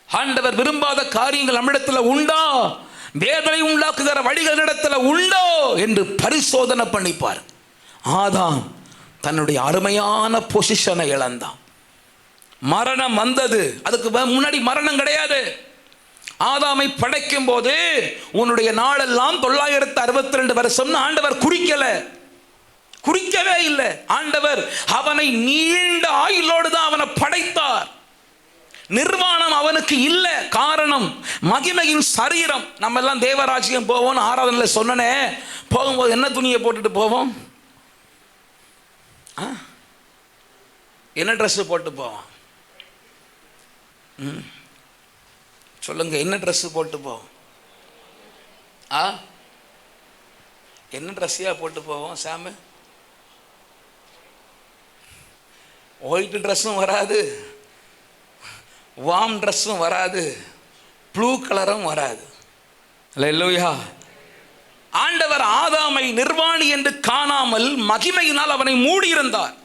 ஆண்டவர் விரும்பாத காரியங்கள் நம்மிடத்தில் உண்டா? வேதனை உண்டாக்குகிற வழிகள் இடத்துல உண்டோ என்று பரிசோதனை பண்ணிப்பார். ஆதாம் தன்னுடைய அருமையான பொசிஷனை இழந்தான். மரணம் வந்தது. அதுக்கு முன்னாடி மரணம் கிடையாது. ஆதாமை படைக்கும் போது உன்னுடைய நாளெல்லாம் 962 வருஷம் ஆண்டவர் குறிக்கவே இல்லை. ஆண்டவர் அவனை நீண்ட ஆயுளோடு தான் அவனை படைத்தார். நிர்வாணம் அவனுக்கு இல்லை. காரணம், மகிமையின் சரீரம். நம்ம எல்லாம் தேவராஜ்யம் போவோம், ஆராதனையில் சொன்னனே, போகும்போது என்ன துணியை போட்டுட்டு போவோம்? என்ன ட்ரெஸ் போட்டு போவோம்? சொல்லுங்க, என்ன ட்ரெஸ் போட்டு போவோம்? என்ன ட்ரெஸ்ஸையா போட்டு போவோம்? சாமு, ஒயிட் ட்ரெஸ்ஸும் வராது, வார்ம் ட்ரெஸ்ஸும் வராது, ப்ளூ கலரும் வராது. அல்லேலூயா. ஆண்டவர் ஆதாமை நிர்வாணி என்று காணாமல் மகிமையினால் அவனை மூடியிருந்தார்.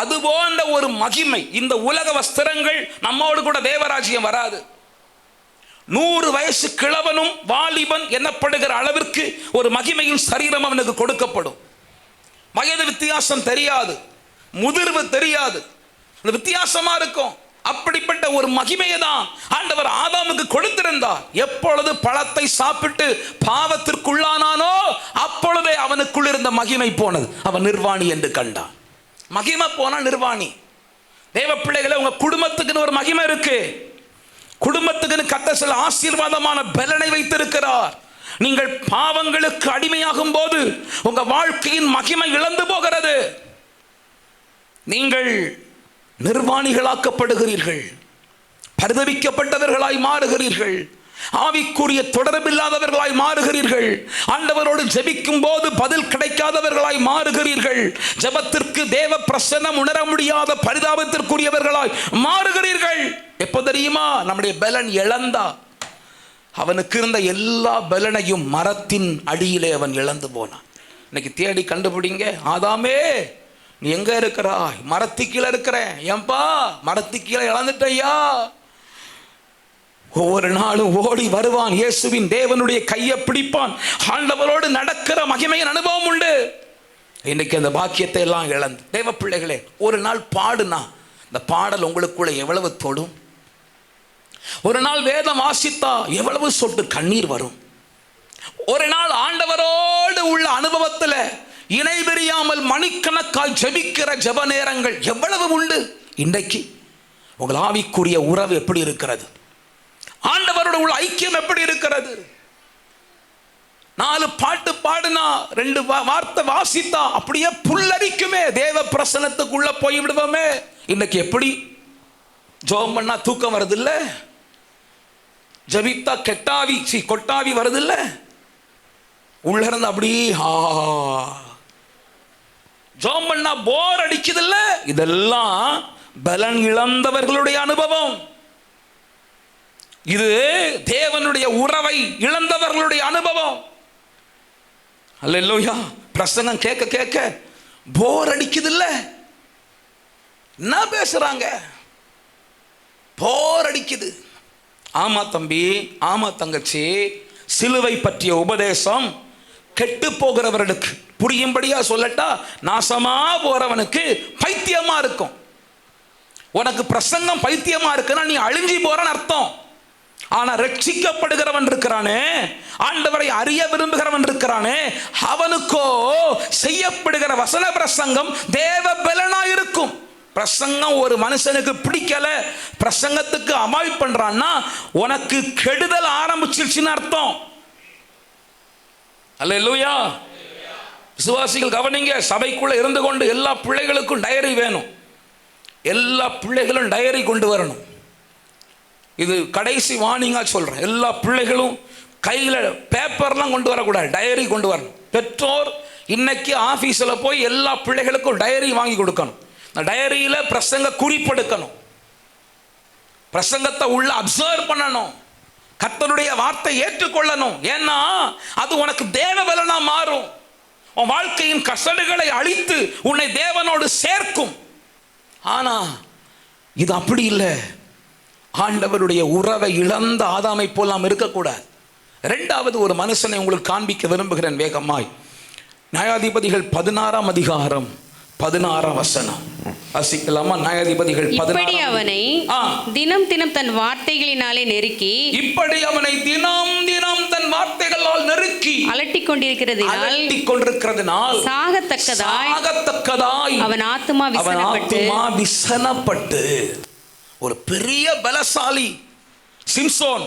அது போன்ற ஒரு மகிமை இந்த உலக வஸ்திரங்கள் நம்மோடு கூட தேவராஜ்யம் வராது. 100 வயசு கிழவனும் வாலிபன் என்னப்படுகிற அளவிற்கு ஒரு மகிமையின் சரீரம் அவனுக்கு கொடுக்கப்படும். வயது வித்தியாசம் தெரியாது, முதிர்வு தெரியாது, வித்தியாசமா இருக்கும். அப்படிப்பட்ட ஒரு மகிமையை தான் ஆண்டவர் ஆதாமுக்கு கொடுத்திருந்தார். எப்பொழுது பழத்தை சாப்பிட்டு பாவத்திற்குள்ளானானோ அப்பொழுதே அவனுக்குள் இருந்த மகிமை போனது. அவன் நிர்வாணி என்று கண்டான். மகிமை போனா நிர்வாணி. தேவ பிள்ளைகளை, உங்க குடும்பத்துக்குன்னு ஒரு மகிமை இருக்கு. குடும்பத்துக்குன்னு கர்த்தர் சில ஆசீர்வாதமான பலனை வைத்திருக்கிறார். நீங்கள் பாவங்களுக்கு அடிமையாகும் போது உங்க வாழ்க்கையின் மகிமை இழந்து போகிறது. நீங்கள் நிர்வாணிகளாக்கப்படுகிறீர்கள், பரிதவிக்கப்பட்டவர்களாய் மாறுகிறீர்கள், ஆவிக்குரிய தொடர்பில்லாதவர்களாய் மாறுகிறீர்கள். ஆண்டவரோடு ஜெபிக்கும் போது பதில் கிடைக்காதவர்களாய் மாறுகிறீர்கள். ஜெபத்திற்கு தேவ பிரசன்னம் உணர முடியாத பரிதாபத்திற்குரியவர்களாய் மாறுகிறீர்கள். எப்போ தெரியுமா? நம்முடைய பலன் இழந்தா. அவனுக்கு இருந்த எல்லா பலனையும் மரத்தின் அடியிலே அவன் இழந்து போனான். இன்னைக்கு தேடி கண்டுபிடிங்க. ஆதாமே, நீ எங்க இருக்கிறாய்? மரத்து கீழே இருக்கிறேன். ஏன்பா? மரத்து கீழே இழந்துட்டையா? ஒவ்வொரு நாளும் ஓடி வருவான், இயேசுவின் தேவனுடைய கையை பிடிப்பான். ஆண்டவரோடு நடக்கிற மகிமையின் அனுபவம் உண்டு. இன்னைக்கு அந்த பாக்கியத்தை எல்லாம் இழந்து, தேவ பிள்ளைகளே, ஒரு நாள் பாடுனா இந்த பாடல் உங்களுக்குள்ள எவ்வளவு தொடும். ஒரு நாள் வேதம் வாசித்தா எவ்வளவு சொட்டு கண்ணீர் வரும். ஒரு நாள் ஆண்டவரோடு உள்ள அனுபவத்தில் இணை பிரியாமல் மணிக்கணக்கால் ஜெபிக்கிற ஜெப நேரங்கள் எவ்வளவு உண்டு. இன்றைக்கு உங்கள் ஆவிக்குரிய உறவு எப்படி இருக்கிறது? ஆண்டவரோட உள்ள ஐக்கியம் எப்படி இருக்கிறது? 4 பாட்டு பாடுனா 2 வார்த்தை வாசித்தா அப்படியே புல்லரிக்குமே, தேவ பிரசன்னத்துக்குள்ள போய் விடுவோமே. இன்னைக்கு எப்படி ஜெபம் பண்ணா தூக்கம் வருது இல்ல, ஜபித்தா கொட்டாவி வருது இல்ல, உள்ள இருந்து அப்படி ஜெபம் பண்ணா போர் அடிக்குது இல்ல. இதெல்லாம் பலன் இழந்தவர்களுடைய அனுபவம். இது தேவனுடைய உறவை இழந்தவர்களுடைய அனுபவம். அல்லேலூயா. பிரசங்கம் கேட்க கேட்க போர் அடிக்குது இல்ல, என்ன பேசுறாங்க, போர் அடிக்குது. ஆமா தம்பி, ஆமா தங்கச்சி, சிலுவை பற்றிய உபதேசம் கெட்டு போகிறவர்களுக்கு புரியும்படியா சொல்லட்டா, நாசமா போறவனுக்கு பைத்தியமா இருக்கும். உனக்கு பிரசங்கம் பைத்தியமா இருக்குன்னா நீ அழிஞ்சி போறன்னு அர்த்தம். ஆனா ரட்சிக்கப்படுகிறவன் இருக்கிறானே, ஆண்டவரை அறிய விரும்புகிறவன் இருக்கிறானே, அவனுக்கோ செய்யப்படுகிற வசன பிரசங்கம் தேவ பலனா இருக்கும். பிரசங்கம் ஒரு மனுஷனுக்கு பிடிக்கல, பிரசங்கத்துக்கு அவாய்ட் பண்றான்னா உனக்கு கெடுதல் ஆரம்பிச்சிருச்சுன்னு அர்த்தம். அல்லேலூயா. விசுவாசிகள் கவனிங்க, சபைக்குள்ள இருந்து கொண்டு எல்லா பிள்ளைகளுக்கும் டயரி வேணும். எல்லா பிள்ளைகளும் டயரி கொண்டு வரணும். இது கடைசி வார்னிங்கா சொல்றேன். எல்லா பிள்ளைகளும் கையில பேப்பர்லாம் கொண்டு வரக்கூடாது, டயரி கொண்டு வரணும். பெற்றோர் இன்னைக்கு ஆபீஸில் போய் எல்லா பிள்ளைகளுக்கும் டயரி வாங்கி கொடுக்கணும். டயரியில பிரசங்க குறிப்பெடுக்கணும், பிரசங்கத்தை உள்ள அப்சர்வ் பண்ணணும், கர்த்தருடைய வார்த்தை ஏற்றுக்கொள்ளணும். ஏன்னா அது உனக்கு தேவ பலனா மாறும். உன் வாழ்க்கையின் கசடுகளை அழித்து உன்னை தேவனோடு சேர்க்கும். ஆனா இது அப்படி இல்லை. ஆண்டவருடைய உறவை இழந்த ஆதாமை போல் நாம் இருக்கக்கூடாது. 2வது ஒரு மனுஷனை உங்களுக்கு காண்பிக்க விரும்புகிறேன் வேகமாய். நியாயாதிபதிகள் 16ஆம் அதிகாரம் 16ஆம் வசனம் வாசிக்கலாமா? நியாயாதிபதிகள் 16. அவனை தினம் தினம் தன் வார்த்தைகளினாலே நெருக்கி, இப்படி அவனை தினம் தினம் தன் வார்த்தைகளால் நெருக்கி அலட்டிக் கொண்டிருக்கிறதுனால் சாகத்தக்கதாய் அவன் ஆத்துமா விசனப்பட்டு. ஒரு பெரிய பலசாலி சிம்சோன்.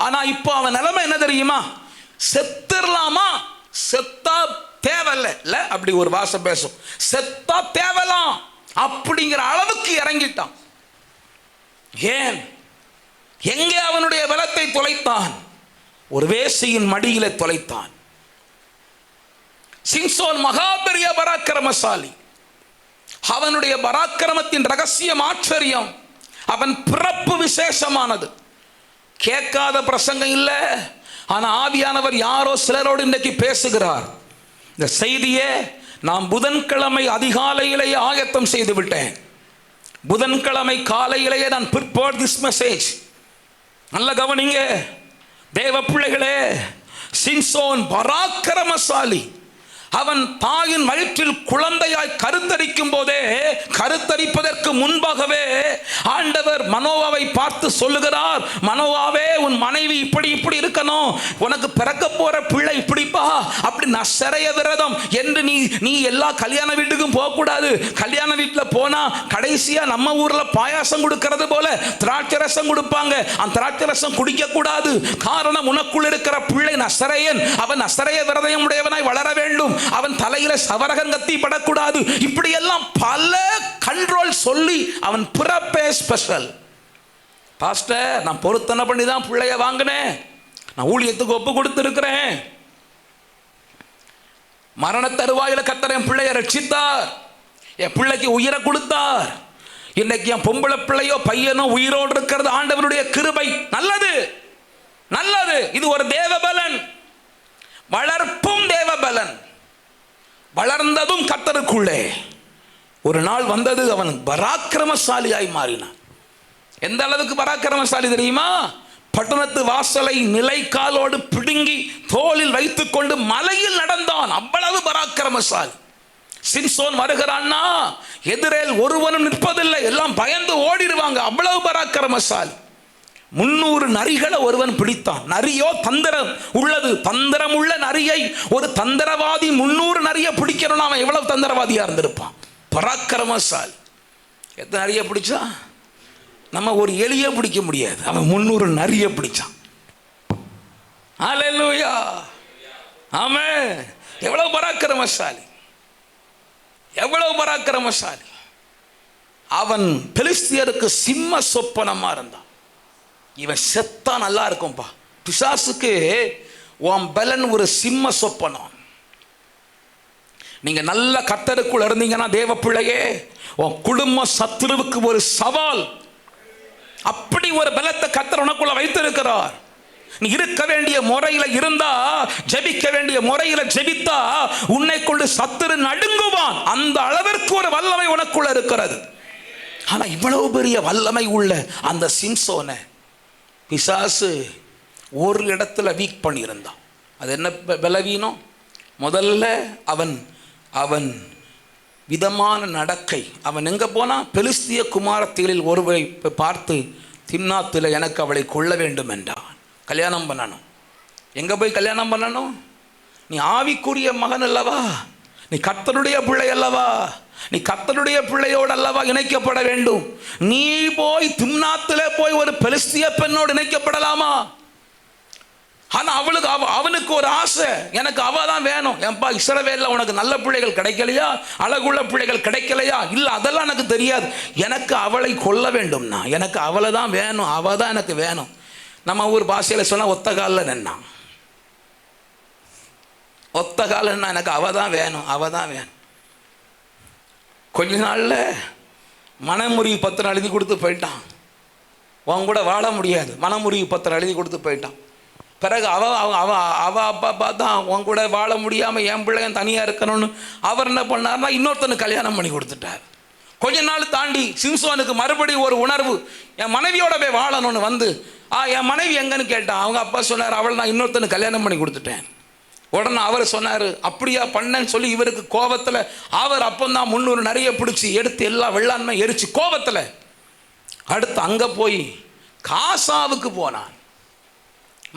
ஆனா இப்போ அவன் நிலைமை என்ன தெரியுமா? செத்துடலாமா, செத்தா தேவையில்ல இல்ல, அப்படி ஒரு வாசம் பேசும், செத்தா தேவலாம் அப்படிங்கிற அளவுக்கு இறங்கிட்டான். ஏன்? எங்கே அவனுடைய பலத்தை தொலைத்தான்? ஒரு வேசியின் மடியில தொலைத்தான். சிம்சோன் மகாபெரிய பராக்கிரமசாலி. அவனுடைய பராக்கிரமத்தின் ரகசியம் ஆச்சரியம். அவன் பிறப்பு விசேஷமானது. கேட்காத பிரசங்கம் இல்லை. ஆனா ஆவியானவர் யாரோ சிலரோடு இன்றைக்கு பேசுகிறார். இந்த செய்தியே நான் புதன்கிழமை அதிகாலையிலேயே ஆயத்தம் செய்து விட்டேன். புதன்கிழமை காலையிலேயே நான் prepared this message. நல்ல கவனிங்க தேவ பிள்ளைகளே. சிம்சோன் பராக்கிரமசாலி. அவன் தாயின் வயிற்றில் குழந்தையாய் கருத்தரிக்கும் போதே, கருத்தரிப்பதற்கு முன்பாகவே ஆண்டவர் மனோவாவை பார்த்து சொல்லுகிறார், மனோவாவே உன் மனைவி இப்படி இப்படி இருக்கணும், உனக்கு பிறக்க போற பிள்ளை இப்படிப்பா, அப்படி நசரைய விரதம் என்று நீ எல்லா கல்யாண வீட்டுக்கும் போகக்கூடாது. கல்யாண வீட்டில் போனா கடைசியா நம்ம ஊர்ல பாயாசம் கொடுக்கிறது போல திராட்சை ரசம் கொடுப்பாங்க. அந்த திராட்சை ரசம் குடிக்க கூடாது. காரணம் உனக்குள் இருக்கிற பிள்ளை நசரையன். அவன் நசரைய விரதம் உடையவனாய் வளர வேண்டும். அவன் தலையில சவரகம் கத்தி படக்கூடாது. இப்படி எல்லாம் பல கண்ட்ரோல் சொல்லி அவன் பிறப்பே ஸ்பெஷல். பாஸ்டர், நான் பொருத்தனை பண்ணி தான் பிள்ளைய வாங்கினேன், நான் ஊழியத்துக்கு ஒப்பு கொடுத்திருக்கிறேன். மரண தருவாயில கர்த்தர் என் பிள்ளைய ரட்சித்தார், என் பிள்ளைக்கு உயிரை கொடுத்தார். இன்னைக்கு என் பொம்பளை பிள்ளையோ பையனோ உயிரோடு இருக்கிறது ஆண்டவருடைய கிருபை. நல்லது நல்லது. இது ஒரு தேவபலன், வளர்ப்பும் தேவபலன். வளர்ந்ததும் கர்த்தருக்குள்ளே. ஒரு நாள் வந்தது, அவன் பராக்கிரமசாலியாய் மாறினான். எந்த அளவுக்கு பராக்கிரமசாலி தெரியுமா? பட்டணத்து வாசலை நிலைக்காலோடு பிடுங்கி தோளில் வைத்துக் கொண்டு மலையில் நடந்தான். அவ்வளவு பராக்கிரமசாலி. சிம்சோன் வருகிறான்னா எதிரேல் ஒருவனும் நிற்பதில்லை, எல்லாம் பயந்து ஓடிடுவாங்க. அவ்வளவு பராக்கிரமசாலி. 300 நரிகளை ஒருவன் பிடித்தான். நரியோ தந்திரம் உள்ளது. தந்திரம் உள்ள நரியை ஒரு தந்திரவாதி 300 நரியை பிடிக்கிறோம். அவன் எவ்வளவு தந்திரவாதியா இருந்திருப்பான். பராக்கிரமசாலி. எத்தனை நரியை பிடிச்சா? நம்ம ஒரு எலியை பிடிக்க முடியாது, அவன் 300 நரியை பிடிச்சான். அல்லேலூயா, ஆமென். எவ்வளவு பராக்கிரமசாலி, எவ்வளவு பராக்கிரமசாலி. அவன் பெலிஸ்தியருக்கு சிம்ம சொப்பனமா இருந்தான். இவன் செத்தா நல்லா இருக்கும்பா. பிசாசுக்கு உன் பலன் ஒரு சிம்ம சொப்பனம். நீங்க நல்ல கர்த்தருக்குள் இருந்தீங்கன்னா தேவ பிள்ளையே, உன் குடும்ப சத்துருவுக்கு ஒரு சவால். அப்படி ஒரு பலத்தை கர்த்தர் உனக்குள்ள வைத்திருக்கிறார். நீ இருக்க வேண்டிய முறையில இருந்தா, ஜெபிக்க வேண்டிய முறையில ஜெபித்தா உன்னை கொண்டு சத்துரு நடுங்குவான். அந்த அளவிற்கு ஒரு வல்லமை உனக்குள்ள இருக்கிறது. ஆனா இவ்வளவு பெரிய வல்லமை உள்ள அந்த சிம்சோனை பிசாசு ஒரு இடத்துல வீக் பண்ணியிருந்தான். அது என்ன பலவீனம்? முதல்ல அவன் விதமான நடக்கை. அவன் எங்க போனா, பெலிஸ்திய குமாரத்திகளில் ஒருவரை பார்த்து திம்னாத்தில் எனக்கு அவளை கொள்ள வேண்டும் என்றான். கல்யாணம் பண்ணணும். எங்க போய் கல்யாணம் பண்ணணும்? நீ ஆவிக்குரிய மகன் அல்லவா, நீ கர்த்தருடைய பிள்ளை அல்லவா, நீ கர்த்தருடைய பிள்ளையோடு அல்லவா இணைக்கப்பட வேண்டும். நீ போய் திம்னாத்திலே போய் ஒரு பெலிஸ்திய பெண்ணோடு இணைக்கப்படலாமா? ஆனா அவனுக்கு ஒரு ஆசை, எனக்கு அவ தான் வேணும். ஏன்பா இஸ்ரவேல்ல உனக்கு நல்ல பிள்ளைகள் கிடைக்கலையா, அழகுள்ள பிள்ளைகள் கிடைக்கலையா? இல்ல, அதெல்லாம் எனக்கு தெரியாது. எனக்கு அவளை கொள்ள வேண்டும்னா, எனக்கு அவளை தான் வேணும், அவ தான் எனக்கு வேணும். நம்ம ஊர் பாஷையில சொன்னா ஒத்த காலில் நின்னான். ஒத்த காலன்னா எனக்கு அவ தான் வேணும், அவ தான் வேணும். கொஞ்ச நாள்ல மனமுறிவு பத்திரம் எழுதி கொடுத்து போயிட்டான். உன் கூட வாழ முடியாது, மனமுறிவு பத்திரம் எழுதி கொடுத்து போயிட்டான். பிறகு அவ அப்பா தான் உன் கூட வாழ முடியாம என் பிள்ளைங்க தனியா இருக்கணும்னு அவர் என்ன பண்ணார்னா இன்னொருத்தனுக்கு கல்யாணம் பண்ணி கொடுத்துட்டார். கொஞ்ச நாள் தாண்டி சிம்சோனுக்கு மறுபடியும் ஒரு உணர்வு, என் மனைவியோட போய் வாழணும்னு வந்து என் மனைவி எங்கன்னு கேட்டான். அவங்க அப்பா சொன்னார், அவள் நான் இன்னொருத்தனுக்கு கல்யாணம் பண்ணி கொடுத்துட்டேன். உடனே அவர் சொன்னார், அப்படியா பண்ணேன்னு சொல்லி இவருக்கு கோபத்தில் அவர் அப்பந்தான் 300 நிறைய பிடிச்சி எடுத்து எல்லா வெள்ளாண்மை எரிச்சு கோபத்தில் அடுத்து அங்கே போய் காசாவுக்கு போனான்.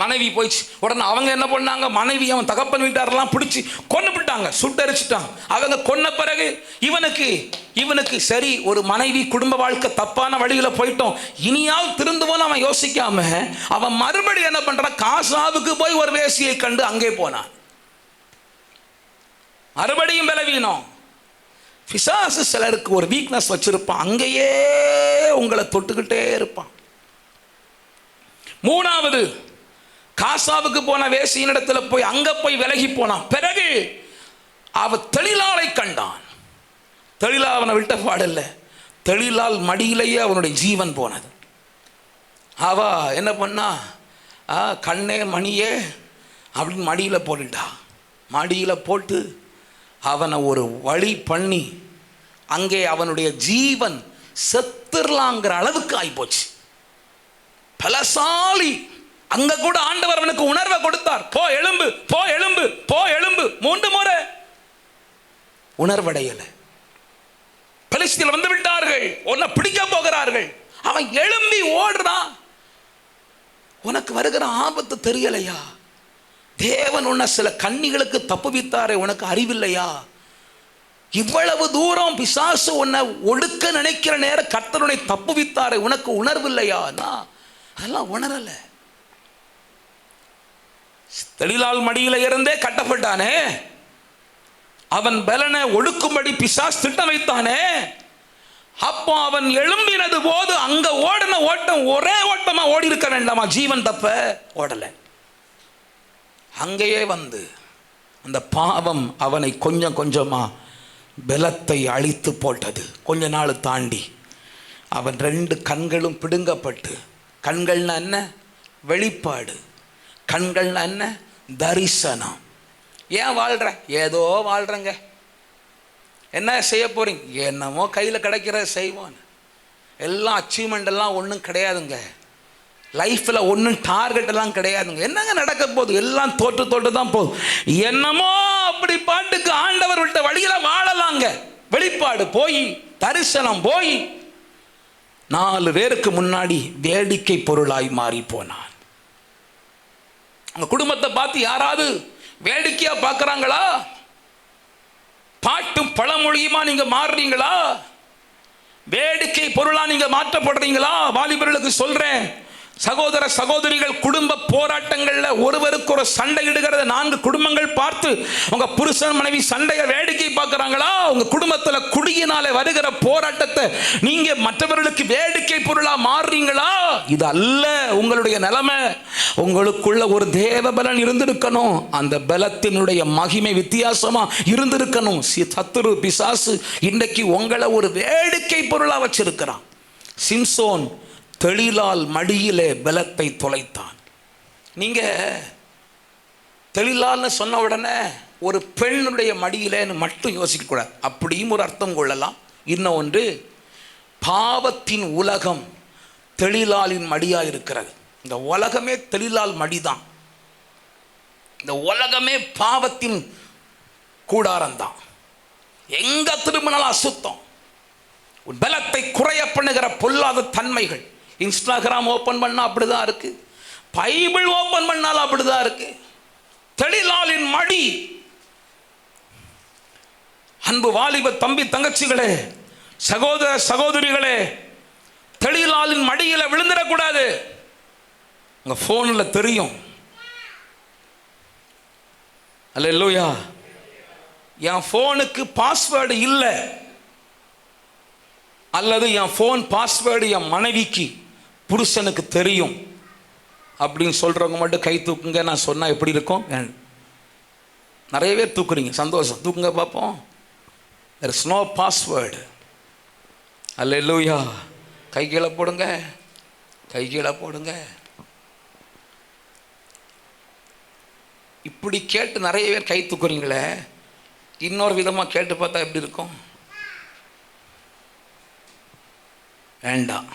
மனைவி போயிடுச்சு. உடனே அவங்க என்ன பண்ணாங்க, மனைவி அவன் தகப்பன் வீட்டாரெல்லாம் பிடிச்சி கொண்டு விட்டாங்க, சுட்டரிச்சிட்டாங்க. அவங்க கொன்ன பிறகு இவனுக்கு சரி, ஒரு மனைவி குடும்ப வாழ்க்கை தப்பான வழியில போயிட்டோம், இனியாவது திருந்துவோன்னு அவன் யோசிக்காம அவன் மறுபடியும் என்ன பண்றான், காசாவுக்கு போய் ஒரு வேசியை கண்டு அங்கே போனான். மறுபடியும் பலவீனம். பிசாசு சிலருக்கு ஒரு வீக்னஸ் வச்சிருப்பான், அங்கேயே உங்களை தொட்டுக்கிட்டே இருப்பான். மூணாவது, காசாவுக்கு போன வேசியின் இடத்துல போய் அங்க போய் விலகி போனான். பிறகு அவ தெளிலாளை கண்டான். தெளிலா அவனை விட்ட பாடல்ல, தெளிலால் மடியிலேயே அவனுடைய ஜீவன் போனது. அவ என்ன பண்ணா, கண்ணே மணியே அப்படின்னு மடியில போட்டுட்டா. மடியில போட்டு அவனை ஒரு வழி பண்ணி அங்கே அவனுடைய ஜீவன் செத்துடலாங்கிற அளவுக்கு ஆயிப்போச்சு. பலசாலி. அங்க கூட ஆண்டவர் அவனுக்கு உணர்வை கொடுத்தார். போ எழும்பு, போ எழும்பு, போ எழும்பு. 3 முறை உணர்வடையல. பெலிஸ்தியர் வந்து விட்டார்கள், உன்னை பிடிக்க போகிறார்கள். அவன் எழும்பி ஓடுறான். உனக்கு வருகிற ஆபத்து தெரியலையா? தேவன் உன்னை சில கண்ணிகளுக்கு தப்புவித்தாரே, உனக்கு அறிவில்லையா? இவ்வளவு தூரம் பிசாசு உன்னை ஒடுக்க நினைக்கிற நேரம் கர்த்தருடைய தப்புவித்தாரே, உனக்கு உணர்வில்லையா? அதெல்லாம் உணரல. தெளிலால் மடியில இருந்தே கட்டப்பட்டானே, அவன் பலனை ஒடுக்கும்படி பிசாஸ் திட்டம் வைத்தானே. அப்போ அவன் எழும்பினது போது அங்க ஓடின ஓட்டம் ஒரே ஓட்டமா ஓடி இருக்க வேண்டாமா? ஜீவன் தப்ப ஓடல. அங்கேயே வந்து அந்த பாவம் அவனை கொஞ்சம் கொஞ்சமா பலத்தை அழித்து போட்டது. கொஞ்ச நாள் தாண்டி அவன் 2 கண்களும் பிடுங்கப்பட்டு, கண்கள்னா என்ன? வெளிப்பாடு. கண்கள்னா என்ன? தரிசனம். ஏன் வாழ்ற? ஏதோ வாழ்றங்க. என்ன செய்ய போறீங்க? என்னமோ கையில் கிடைக்கிற செய்வோம். எல்லாம் அச்சீவ்மெண்ட் எல்லாம் ஒன்றும் கிடையாதுங்க. லைஃப்பில் ஒன்றும் டார்கெட் எல்லாம் கிடையாதுங்க. என்னங்க நடக்க போகுது? எல்லாம் தோற்று தான் போகுது. என்னமோ அப்படி பாட்டுக்கு ஆண்டவர் விட்ட வழியில வாழலாங்க. வெளிப்பாடு போய், தரிசனம் போய், 4 பேருக்கு முன்னாடி வேடிக்கை பொருளாய் மாறி போனான். உங்க குடும்பத்தை பார்த்து யாராவது வேடிக்கையா பார்க்கறாங்களா? பாட்டும் பழமொழியுமா நீங்க மாறுறீங்களா? வேடிக்கை பொருளா நீங்க மாற்றப்படுறீங்களா? வாலிபர்களுக்கு சொல்றேன், சகோதர சகோதரிகள், குடும்ப போராட்டங்கள்ல ஒருவருக்கு ஒரு சண்டை இடுகிறத 4 குடும்பங்கள் பார்த்து உங்க புருஷன் மனைவி சண்டையை வேடிக்கை பார்க்கறாங்களா? உங்க குடும்பத்துல குடியினாலே வருகிற போராட்டத்தை நீங்க மற்றவர்களுக்கு வேடிக்கை பொருளா மாறுறீங்களா? இது அல்ல உங்களுடைய நிலைமை. உங்களுக்குள்ள ஒரு தேவ பலன் இருந்திருக்கணும். அந்த பலத்தினுடைய மகிமை வித்தியாசமா இருந்திருக்கணும். சத்துரு பிசாசு இன்றைக்கு உங்களை ஒரு வேடிக்கை பொருளா வச்சிருக்கிறான். சிம்சோன் தெளிலால் மடியிலே பலத்தை தொலைத்தான். நீங்க தெளிலால்னு சொன்ன உடனே ஒரு பெண்ணுடைய மடியிலேன்னு மட்டும் யோசிக்க கூடாது. அப்படியும் ஒரு அர்த்தம் கொள்ளலாம். இன்னொன்று, பாவத்தின் உலகம் தெளிலாலின் மடியா இருக்கிறது. இந்த உலகமே தெளிலால் மடிதான். இந்த உலகமே பாவத்தின் கூடாரம்தான். எங்க திரும்பினாலும் அசுத்தம். பலத்தை குறைய பண்ணுகிற பொல்லாத தன்மைகள். இன்ஸ்டாகிராம் ஓபன் பண்ணா அப்படிதான் இருக்கு, பைபிள் ஓபன் பண்ணாலும் அப்படிதான் இருக்கு. தெளிலாலின் மடி. அன்பு வாலிப தம்பி தங்கச்சிகளே, சகோதர சகோதரிகளே, தெளிலாலின் மடியில விழுந்துடக்கூடாது. உங்க போன்ல தெரியும். அல்லேலூயா. என் போனுக்கு பாஸ்வேர்டு இல்லை, அல்லது என் போன் பாஸ்வேர்டு என் மனைவிக்கு புருஷனுக்கு தெரியும் அப்படின்னு சொல்றவங்க மட்டும் கை தூக்குங்க. நான் சொன்னா எப்படி இருக்கும்? நிறைய பேர் தூக்குறீங்க, சந்தோஷம். தூக்குங்க பார்ப்போம். there is no password. அல்லேலூயா. கை கீழே போடுங்க, கை கீழே போடுங்க. இப்படி கேட்டு நிறைய பேர் கை தூக்குறீங்களே, இன்னொரு விதமா கேட்டு பார்த்தா எப்படி இருக்கும்? வேண்டாம்.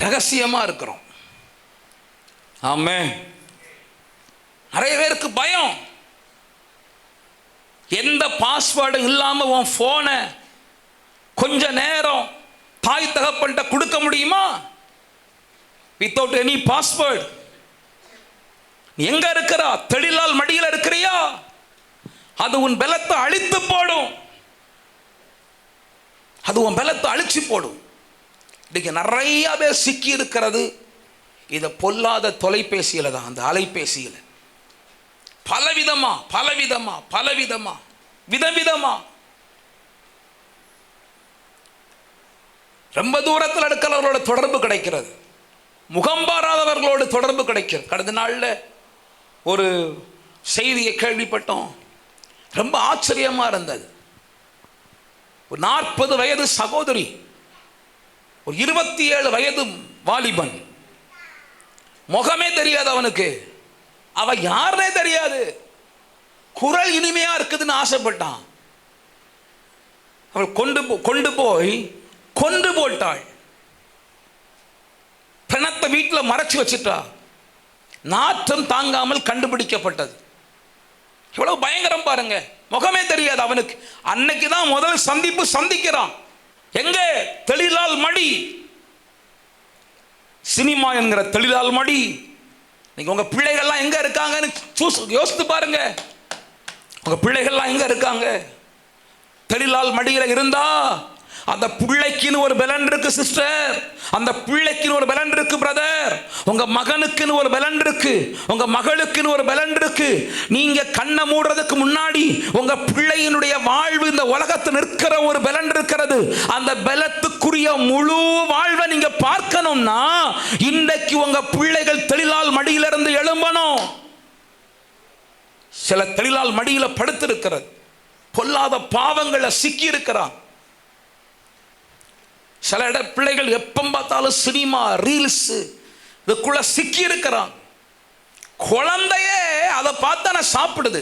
ரகசியமா இருக்கிறோம். ஆமென். நிறைய பேருக்கு பயம். எந்த பாஸ்வேர்டும் இல்லாம உன் போனை கொஞ்ச நேரம் தாய் தகப்பன்ட்ட கொடுக்க முடியுமா? Without any password. எங்க இருக்கிறா? தெளிலால் மடியில் இருக்கிறியா? அது உன் பலத்தை அழித்து போடும். அது உன் பலத்தை அழிச்சு போடும். இன்னைக்கு நிறைய பேர் சிக்கி இருக்கிறது இதை பொல்லாத தொலைபேசியில தான், அந்த அலைபேசியில. பலவிதமா பலவிதமா பலவிதமா விதவிதமா ரொம்ப தூரத்தில் இருக்கிறவர்களோட தொடர்பு கிடைக்கிறது, முகம் பாராதவர்களோடு தொடர்பு கிடைக்கிறது. கடந்த நாளில் ஒரு செய்தியை கேள்விப்பட்டோம், ரொம்ப ஆச்சரியமா இருந்தது. ஒரு 40 வயது சகோதரி, ஒரு 27 வயது வாலிபன், முகமே தெரியாது அவனுக்கு, அவ யாருனே தெரியாது, குரல் இனிமையா இருக்குதுன்னு ஆசைப்பட்டான். அவள் கொண்டு போய் கொண்டு போட்டாள். பிணத்தை வீட்டில் மறைச்சு வச்சுட்டா. நாற்றம் தாங்காமல் கண்டுபிடிக்கப்பட்டது. எவ்வளவு பயங்கரம் பாருங்க. முகமே தெரியாது அவனுக்கு. அன்னைக்கு தான் முதல் சந்திக்கிறான். எங்க? தெளிலால் மடி. சினிமா என்கிற தெளிலால் மடி. நீங்க உங்க பிள்ளைகள்லாம் எங்க இருக்காங்கன்னு யோசித்து பாருங்க. உங்க பிள்ளைகள்லாம் எங்க இருக்காங்க? தெளிலால் மடியில இருந்தா அந்த பிள்ளைக்குன்னு ஒரு பலன் இருக்கு சிஸ்டர், அந்த பிள்ளைக்குன்னு ஒரு பலன் இருக்கு பிரதர், உங்க மகனுக்குன்னு ஒரு பலன் இருக்கு, உங்க மகளுக்குன்னு ஒரு பலன் இருக்கு. நீங்க கண்ணை மூடுறதுக்கு முன்னாடி உங்க பிள்ளையினுடைய வாழ்வு இந்த உலகத்தில் நிற்கிற ஒரு பலன் இருக்கிறது. அந்த பலத்துக்குரிய முழு வாழ்வை நீங்க பார்க்கணும்னா இன்றைக்கு உங்க பிள்ளைகள் தெளிலால் மடியிலிருந்து எழும்பணும். சில தெளிலால் மடியில படுத்திருக்கிறது, பொல்லாத பாவங்களை சிக்கி இருக்கிறான். சில பிள்ளைகள் எப்ப பார்த்தாலும் சினிமா ரீல்ஸ் இதுக்குள்ள சிக்கி இருக்கிறான். குழந்தையே அதை பார்த்தானே சாப்பிடுது.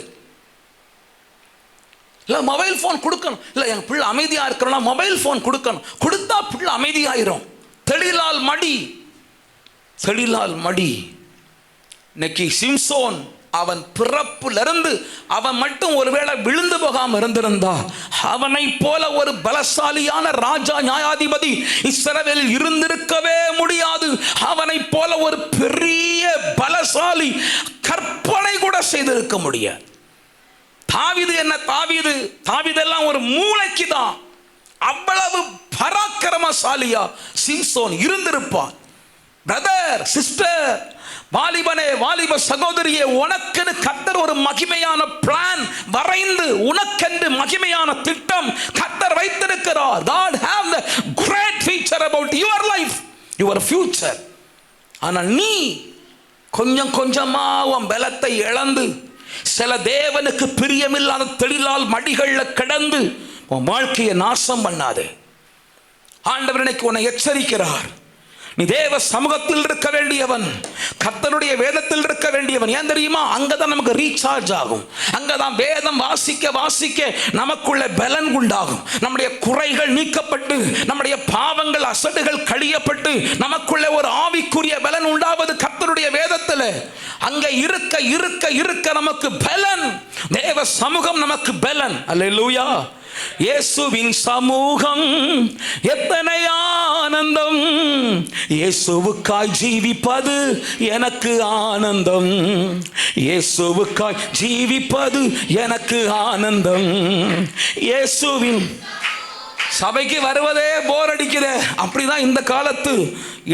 இல்ல மொபைல் போன் கொடுக்கணும், இல்ல என் பிள்ளை அமைதியா இருக்கிறோம்னா மொபைல் போன் கொடுக்கணும், கொடுத்தா பிள்ளை அமைதியாயிரும். தெளிலால் மடி, தெளிலால் மடி. இன்னைக்கு சிம்சோன் அவன் பிறப்பிலிருந்து அவன் மட்டும் ஒருவேளை விழுந்து போகாம இருந்திருந்தா அவனை போல ஒரு பலசாலியான ராஜா நியாயாதிபதி இஸ்ரவேலில் இருந்திருக்கவே முடியாது. அவனை போல ஒரு பெரிய பலசாலி கற்பனை கூட செய்திருக்க முடியாது. தாவீது என்ன தாவீதெல்லாம் ஒரு மூளைக்கு தான். அவ்வளவு பராக்கிரமசாலியா சிம்சோன் இருந்திருப்பான். பிரதர், சிஸ்டர், வாலிபனே, வாலிப சகோதரியே, உனக்கென்று கர்த்தர் ஒரு மகிமையான பிளான் வரைந்து, உனக்கென்று மகிமையான திட்டம் கர்த்தர் வைத்திருக்கிறார். God have the great feature about your life, your future. ஆனா நீ கொஞ்சம் கொஞ்சமா உன் பலத்தை இழந்து சில தேவனுக்கு பிரியமில்லாத தொழிலால் மடிகள்ல கிடந்து உன் வாழ்க்கையை நாசம் பண்ணாதே. ஆண்டவர் இன்னைக்கு உன்னை எச்சரிக்கிறார். நீ தேவ சமூகத்தில் இருக்க வேண்டியவன், கர்த்தருடைய வேதத்தில் இருக்க வேண்டியவன். ஏன் தெரியுமா? அங்கதான் நமக்கு ரீசார்ஜ் ஆகும். அங்கதான் வேதம் வாசிக்க வாசிக்க நமக்குள்ள பலன் உண்டாகும். நம்முடைய குறைகள் நீக்கப்பட்டு, நம்முடைய பாவங்கள் அசடுகள் கழியப்பட்டு, நமக்குள்ள ஒரு ஆவிக்குரிய பலன் உண்டாவது கர்த்தருடைய வேதத்தில். அங்க இருக்க இருக்க இருக்க நமக்கு பலன். தேவ சமூகம் நமக்கு பலன். அல்லேலூயா. இயேசுவின் சமூகம் எத்தனை ஆனந்தம், இயேசுவுக்காய் ஜீவிப்பது எனக்கு ஆனந்தம், இயேசுவுக்காய் ஜீவிப்பது எனக்கு ஆனந்தம். இயேசுவின் சபைக்கு வருவதே போர் அடிக்குதே, அப்படிதான் இந்த காலத்து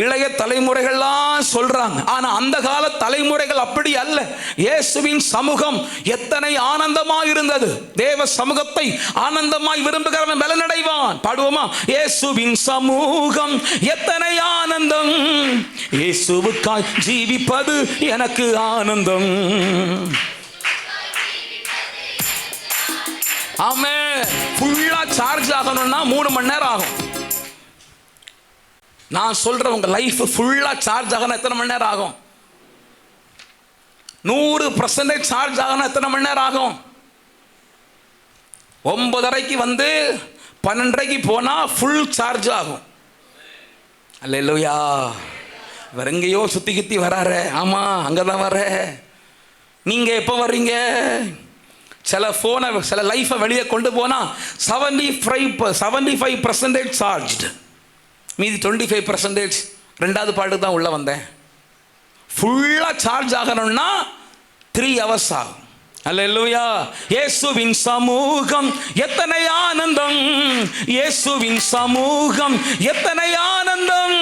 இளைய தலைமுறைகள்லாம் சொல்றாங்க. ஆனா அந்த கால தலைமுறைகள் அப்படி அல்ல. இயேசுவின் சமூகம் எத்தனை ஆனந்தமாய் இருந்தது. தேவ சமூகத்தை ஆனந்தமாய் விரும்புகிறவன் பலனடைவான். பாடுவோமா? இயேசுவின் சமூகம் எத்தனை ஆனந்தம், இயேசுவுக்காய் ஜீவிப்பது எனக்கு ஆனந்தம். ஆமே. ஃபுல்லா சார்ஜ் ஆகணும்னா 3 மணி நேரம் ஆகும். நான் சொல்றேன், உங்க லைஃப் ஃபுல்லா சார்ஜ் ஆகணும் எத்தனை மணி நேரம் ஆகும்? 100% சார்ஜ் ஆகணும் எத்தனை மணி நேரம் ஆகும்? 9:30 வந்து 12:30 போனா ஃபுல் சார்ஜ் ஆகும். அல்லேலூயா. வேற எங்கேயோ சுத்தி கித்தி வராரு. ஆமா, அங்கதான் வர. நீங்க எப்போ வர்றீங்க? சில ஃபோனை, சில லைஃபை வெளியே கொண்டு போனால் 75% சார்ஜ்டு, மீதி 25%. 2வது பாட்டு தான் உள்ளே வந்தேன். ஃபுல்லாக சார்ஜ் ஆகணும்னா 3 hours ஆகும். அல்லேலூயா. இயேசுவின் சமூகம் எத்தனை ஆனந்தம், இயேசுவின் சமூகம் எத்தனை ஆனந்தம்,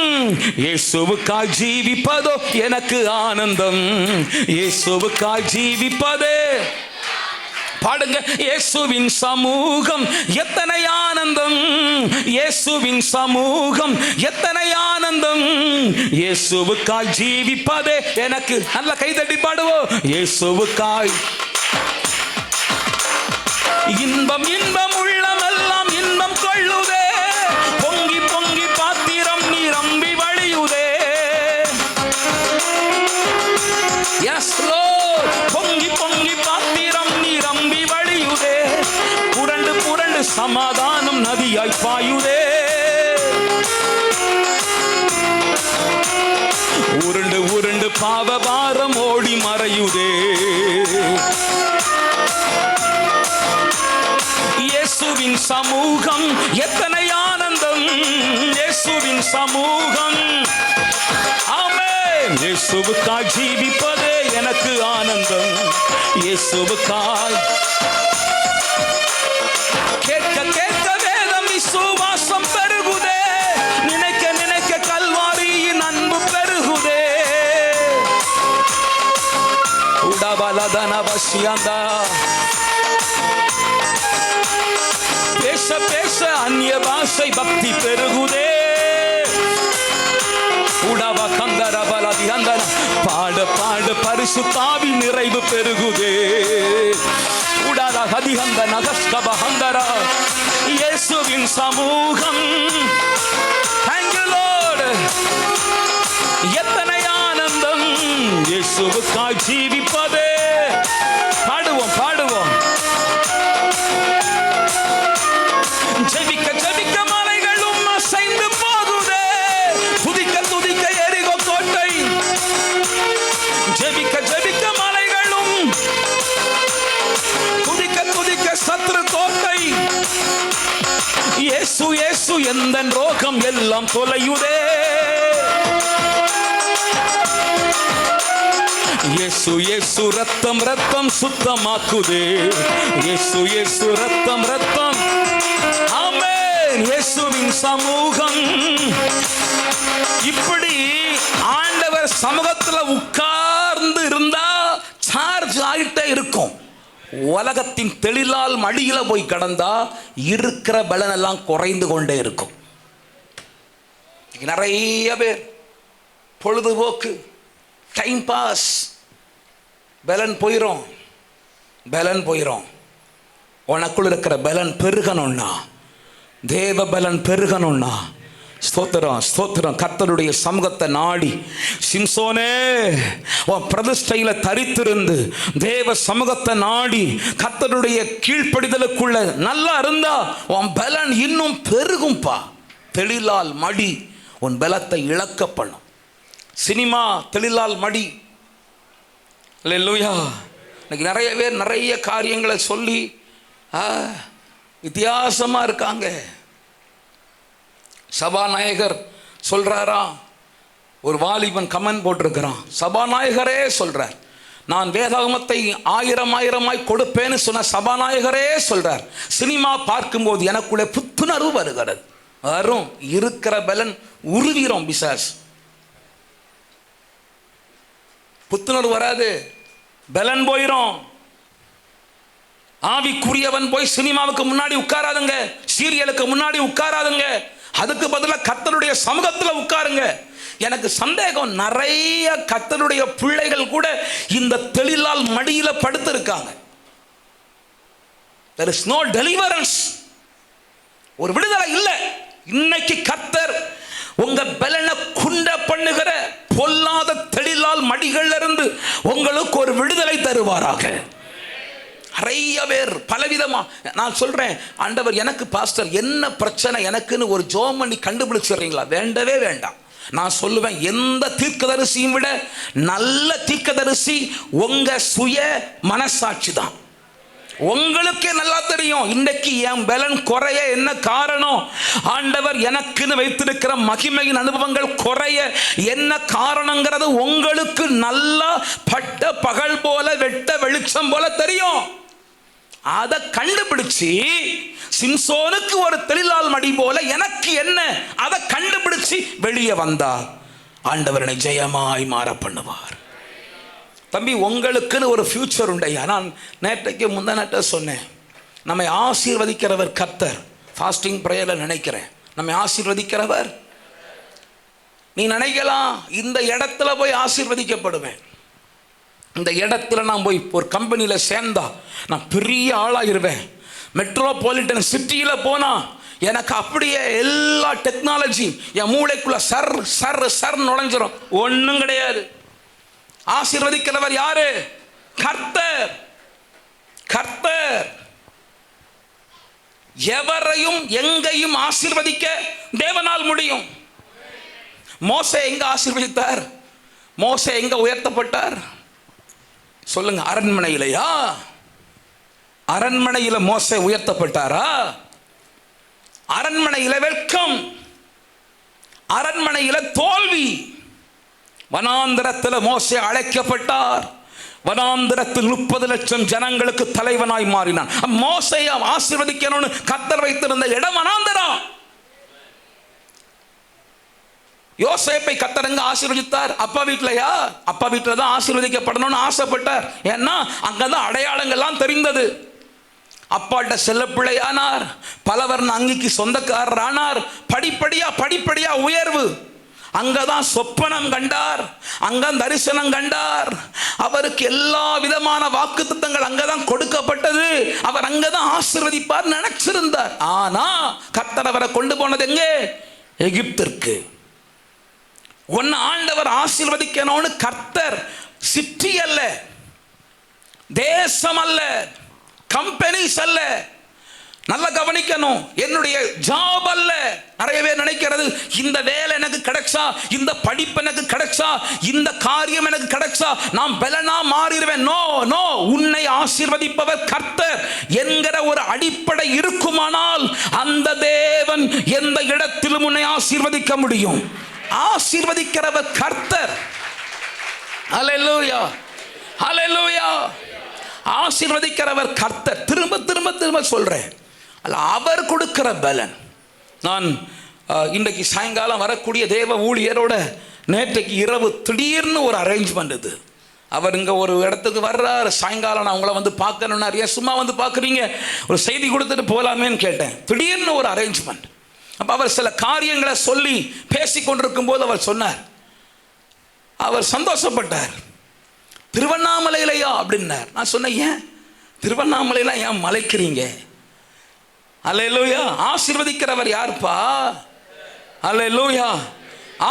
இயேசுவுக்காய் ஜீவிப்பதோ எனக்கு ஆனந்தம், இயேசுவுக்காய் ஜீவிப்பதே. பாடுங்க. இயேசுவின் சமூகம் எத்தனை ஆனந்தம், இயேசுவின் சமூகம் எத்தனை ஆனந்தம், இயேசுவுக்காய் ஜீவிப்பதே எனக்கு. நல்ல கைதட்டி பாடுவோம். இயேசுவுக்காய் இன்பம் இன்பம் உள்ளமெல்லாம் இன்பம் கொள்ளுதே, பொங்கி பொங்கி பாத்திரம் நிரம்பி வழியுதே. Yes Lord. பொங்கி பொங்கி பாத்திரம் நிரம்பி வழியுதே, புரண்டு புரண்டு சமாதானம் நதியாய் பாயுதே, உருண்டு உருண்டு பாவபாரம் ஓடி மறையுதே. இயேசுவின் சமூகம் எத்தனை ஆனந்தம், இயேசுவின் சமூகம். ஆமென். இயேசுவுக்காய் ஜீவிப்பதே எனக்கு ஆனந்தம், இயேசுவுக்காய். கேட்க கேட்க வேதம் விசுவாசம் பெருகுதே, நினைக்க நினைக்க கல்வாரியின் அன்பு பெருகுதே. உடபலதன வசியந்தா. பேச பேச அந்நிய பாஷை பக்தி பெருகுதே. உடவ கந்தர பலதி அந்தன. பாட பாட பரிசுத்தாவி நிறைவு பெருகுதே. உடல ஹதிஹந்த நகஸ்கப ஹந்தரா. இயேசுவின் சமூகம். Thank you Lord. எத்தனை ஆனந்தம், இயேசுவுக்காய் ஜீவிப்பதே. பாடுவோம் பாடுவோம். ஜெபிக்க ஜெபிக்க மலைகளும் அசைந்து போகுதே, துதிக்க துதிக்க எரிகோ கோட்டை. ஜெபிக்க ஜெபிக்க மலைகளும், துதிக்க துதிக்க சத்ரு கோட்டை. இயேசு இயேசு எந்தன் ரோகம் எல்லாம் தொலையுதே. இயேசு இயேசு ரத்தம் ரத்தம் சுத்தமாக்குதே. இயேசு இயேசு ரத்தம் ரத்தம். ஆமென். இயேசுவின் சமூகம். இப்படி ஆண்டவர் சமூகத்துல உட்கார்ந்து இருந்தா சார்ஜ் ஆகிட்டே இருக்கும். உலகத்தின் தெளிலால் மடியில போய் கடந்தா இருக்கிற பலன் எல்லாம் குறைந்து கொண்டே இருக்கும். நிறைய பேர் பொழுதுபோக்கு, டைம் பாஸ், பலன் போயிரும். உனக்குள் இருக்கிற பலன் பெருகணும்னா, தேவ பலன் பெருகணும்னா, ஸ்தோத்திரம் கர்த்தருடைய சமூகத்தை நாடி, சிம்சோனே உன் பிரதிஷ்டையில தரித்திருந்து தேவ சமூகத்தை நாடி கர்த்தருடைய கீழ்ப்படிதலுக்குள்ள நல்லா இருந்தா உன் பலன் இன்னும் பெருகும்பா. தெளிலால் மடி உன் பலத்தை இழக்க பண்ணும். சினிமா தெளிலால் மடி. அல்லேலூயா. இன்னைக்கு நிறைய பேர் நிறைய காரியங்களை சொல்லி வித்தியாசமா இருக்காங்க. சபாநாயகர் சொல்றாரா, ஒரு வாலிபன் கமெண்ட் போட்டிருக்கிறான். சபாநாயகரே சொல்றார், நான் வேதாகமத்தை 1000 கொடுப்பேன்னு சொன்ன சபாநாயகரே சொல்றார், சினிமா பார்க்கும்போது எனக்குள்ளே புத்துணர்வு வருகிறது. வரும், இருக்கிற பலன் உருவிரும். பிசாஸ் புத்துணர்வு வராது, பலன் போயிரும். ஆவிக்குரியவன் போய் சினிமாவுக்கு முன்னாடி உட்காராதுங்க, சீரியலுக்கு முன்னாடி உட்காராதுங்க. அதுக்கு பதிலாக கர்த்தருடைய சமூகத்துல உட்காருங்க. எனக்கு சந்தேகம், நிறைய கர்த்தருடைய பிள்ளைகள் கூட இந்த தெளிலால் மடியில படுத்து இருக்காங்க. there is no deliverance. ஒரு விடுதலை இல்லை. இன்னைக்கு கர்த்தர் உங்க பலனை குண்ட பண்ணுகிற பொல்லாத தெளிலால் மடிகள்ல இருந்து உங்களுக்கு ஒரு விடுதலை தருவாராக. நிறைய பேர் பலவிதமா, நான் சொல்றேன், ஆண்டவர் எனக்கு பாஸ்டர் என்ன பிரச்சனை எனக்குன்னு ஒரு ஜோம் பண்ணி கண்டுபிடிச்சிடுறீங்களா? வேண்டவே வேண்டாம். நான் சொல்லுவேன், எந்த தீர்க்கதரிசியும் விட நல்ல தீர்க்கதரிசி உங்க சுய மனசாட்சி தான். உங்களுக்கே நல்லா தெரியும் இன்னைக்கு என் பலன் குறைய என்ன காரணம், ஆண்டவர் எனக்குன்னு வைத்திருக்கிற மகிமையின் அனுபவங்கள் குறைய என்ன காரணங்கிறது உங்களுக்கு நல்லா பட்ட பகல் போல வெட்ட வெளிச்சம் போல தெரியும். அதை கண்டுபிடிச்சு சிம்சோனுக்கு ஒரு தெளிலால் மடி போல எனக்கு என்ன, அதை கண்டுபிடிச்சு வெளியே வந்தா ஆண்டவரை ஜெயமாய் மாற பண்ணுவார். தம்பி, உங்களுக்குன்னு ஒரு ஃபியூச்சர் உண்டையா? நான் நேற்றைக்கு முந்தானட்ட சொன்னேன், நம்மை ஆசீர்வதிக்கிறவர் கர்த்தர். ஃபாஸ்டிங் ப்ரேயர்ல நினைக்கிறேன், நம்மை ஆசீர்வதிக்கிறவர். நீ நினைக்கலாம், இந்த இடத்துல போய் ஆசீர்வதிக்கப்படுவேன், இந்த இடத்துல நான் போய் ஒரு கம்பெனியில் சேர்ந்தா நான் பெரிய ஆளாயிருவேன், மெட்ரோபாலிட்டன் சிட்டியில் போனா எனக்கு அப்படியே எல்லா டெக்னாலஜி என் மூளைக்குள்ள சர் சர் சர் நுழைஞ்சிரும். ஒன்றும் கிடையாது. ஆசீர்வதிக்கிறவர் யாரு? கர்த்தர். கர்த்தர் எவரையும் எங்கையும் ஆசீர்வதிக்க தேவனால் முடியும். மோசே எங்க ஆசீர்வதித்தார்? மோசே எங்க உயர்த்தப்பட்டார்? சொல்லுங்க, அரண்மனையிலையா? அரண்மனையில மோசே உயர்த்தப்பட்டாரா? அரண்மனையில வெட்கம், அரண்மனையில தோல்வி. வனாந்திரத்தில் மோசே அழைக்கப்பட்டார். வனாந்திரத்தில் 30 லட்சம் ஜனங்களுக்கு தலைவனாய் மாறினான். மோசேயை ஆசீர்வதிக்கணும்னு கர்த்தர் வைத்திருந்த இடம் வனாந்திரம். யோசேப்பை கர்த்தர் எங்க ஆசீர்வதித்தார்? அப்பா வீட்டிலையா? அப்பா வீட்டில் தான் ஆசீர்வதிக்கப்படணும்னு ஆசைப்பட்டார். ஏன்னா அங்கதான் அடையாளங்கள்லாம் தெரிந்தது. அப்பாட்ட செல்ல பிள்ளையானார், பலவர்ண அங்கிக்கு சொந்தக்காரர் ஆனார். படிப்படியா உயர்வு. அங்கதான் சொப்பனம் கண்டார், அங்க தரிசனம் கண்டார். அவருக்கு எல்லா விதமான வாக்குத்தத்தங்கள் அங்கதான் கொடுக்கப்பட்டது. அவர் அங்கதான் ஆசீர்வதிப்பார் நினைச்சிருந்தார். ஆனா கர்த்தர் அவரை கொண்டு போனது எங்கே? எகிப்திற்கு. உன்னை ஆண்டவர் ஆசீர்வதிக்கணும்னு கர்த்தர் சிட்டி அல்ல, தேசம் அல்ல, கம்பெனிஸ் அல்ல, நல்லா கவனிக்கணும், என்னுடைய ஜாப் அல்ல. நிறைய பேர் நினைக்கிறது, இந்த வேலை எனக்கு கிடைச்சா, இந்த படிப்பு எனக்கு கிடைச்சா, இந்த காரியம் எனக்கு கிடைச்சா நான் பலனா மாறிடுவேன். நோ நோ, உன்னை ஆசீர்வதிப்பவர் கர்த்தர் என்கிற ஒரு அடிப்படை இருக்குமானால் அந்த தேவன் எந்த இடத்திலும் உன்னை ஆசீர்வதிக்க முடியும். ஆசீர்வதிக்கிறவர் கர்த்தர். அல்லேலூயா. ஹல்லேலூயா. ஆசீர்வதிக்கிறவர் கர்த்தர். திரும்ப திரும்ப திரும்ப சொல்றேன், அல்ல அவர் கொடுக்கிற பலன். நான் இன்றைக்கு சாயங்காலம் வரக்கூடிய தேவ ஊழியரோட நேற்றைக்கு இரவு திடீர்னு ஒரு அரேஞ்ச்மெண்ட். இது அவர் இங்கே ஒரு இடத்துக்கு வர்றார். சாயங்காலம் நான் உங்களை வந்து பார்க்கணுன்னாரு. ஏன் சும்மா வந்து பார்க்குறீங்க, ஒரு செய்தி கொடுத்துட்டு போகலாமேன்னு கேட்டேன். திடீர்னு ஒரு அரேஞ்ச்மெண்ட். அப்போ அவர் சில காரியங்களை சொல்லி பேசி கொண்டிருக்கும் போது அவர் சொன்னார், அவர் சந்தோஷப்பட்டார். திருவண்ணாமலையிலையா அப்படின்னார். நான் சொன்னேன், ஏன் திருவண்ணாமலையில ஏன் மலைக்கிறீங்க? அல்லேலூயா. ஆசீர்வதிக்கிறவர் யாருப்பா? அல்லேலூயா.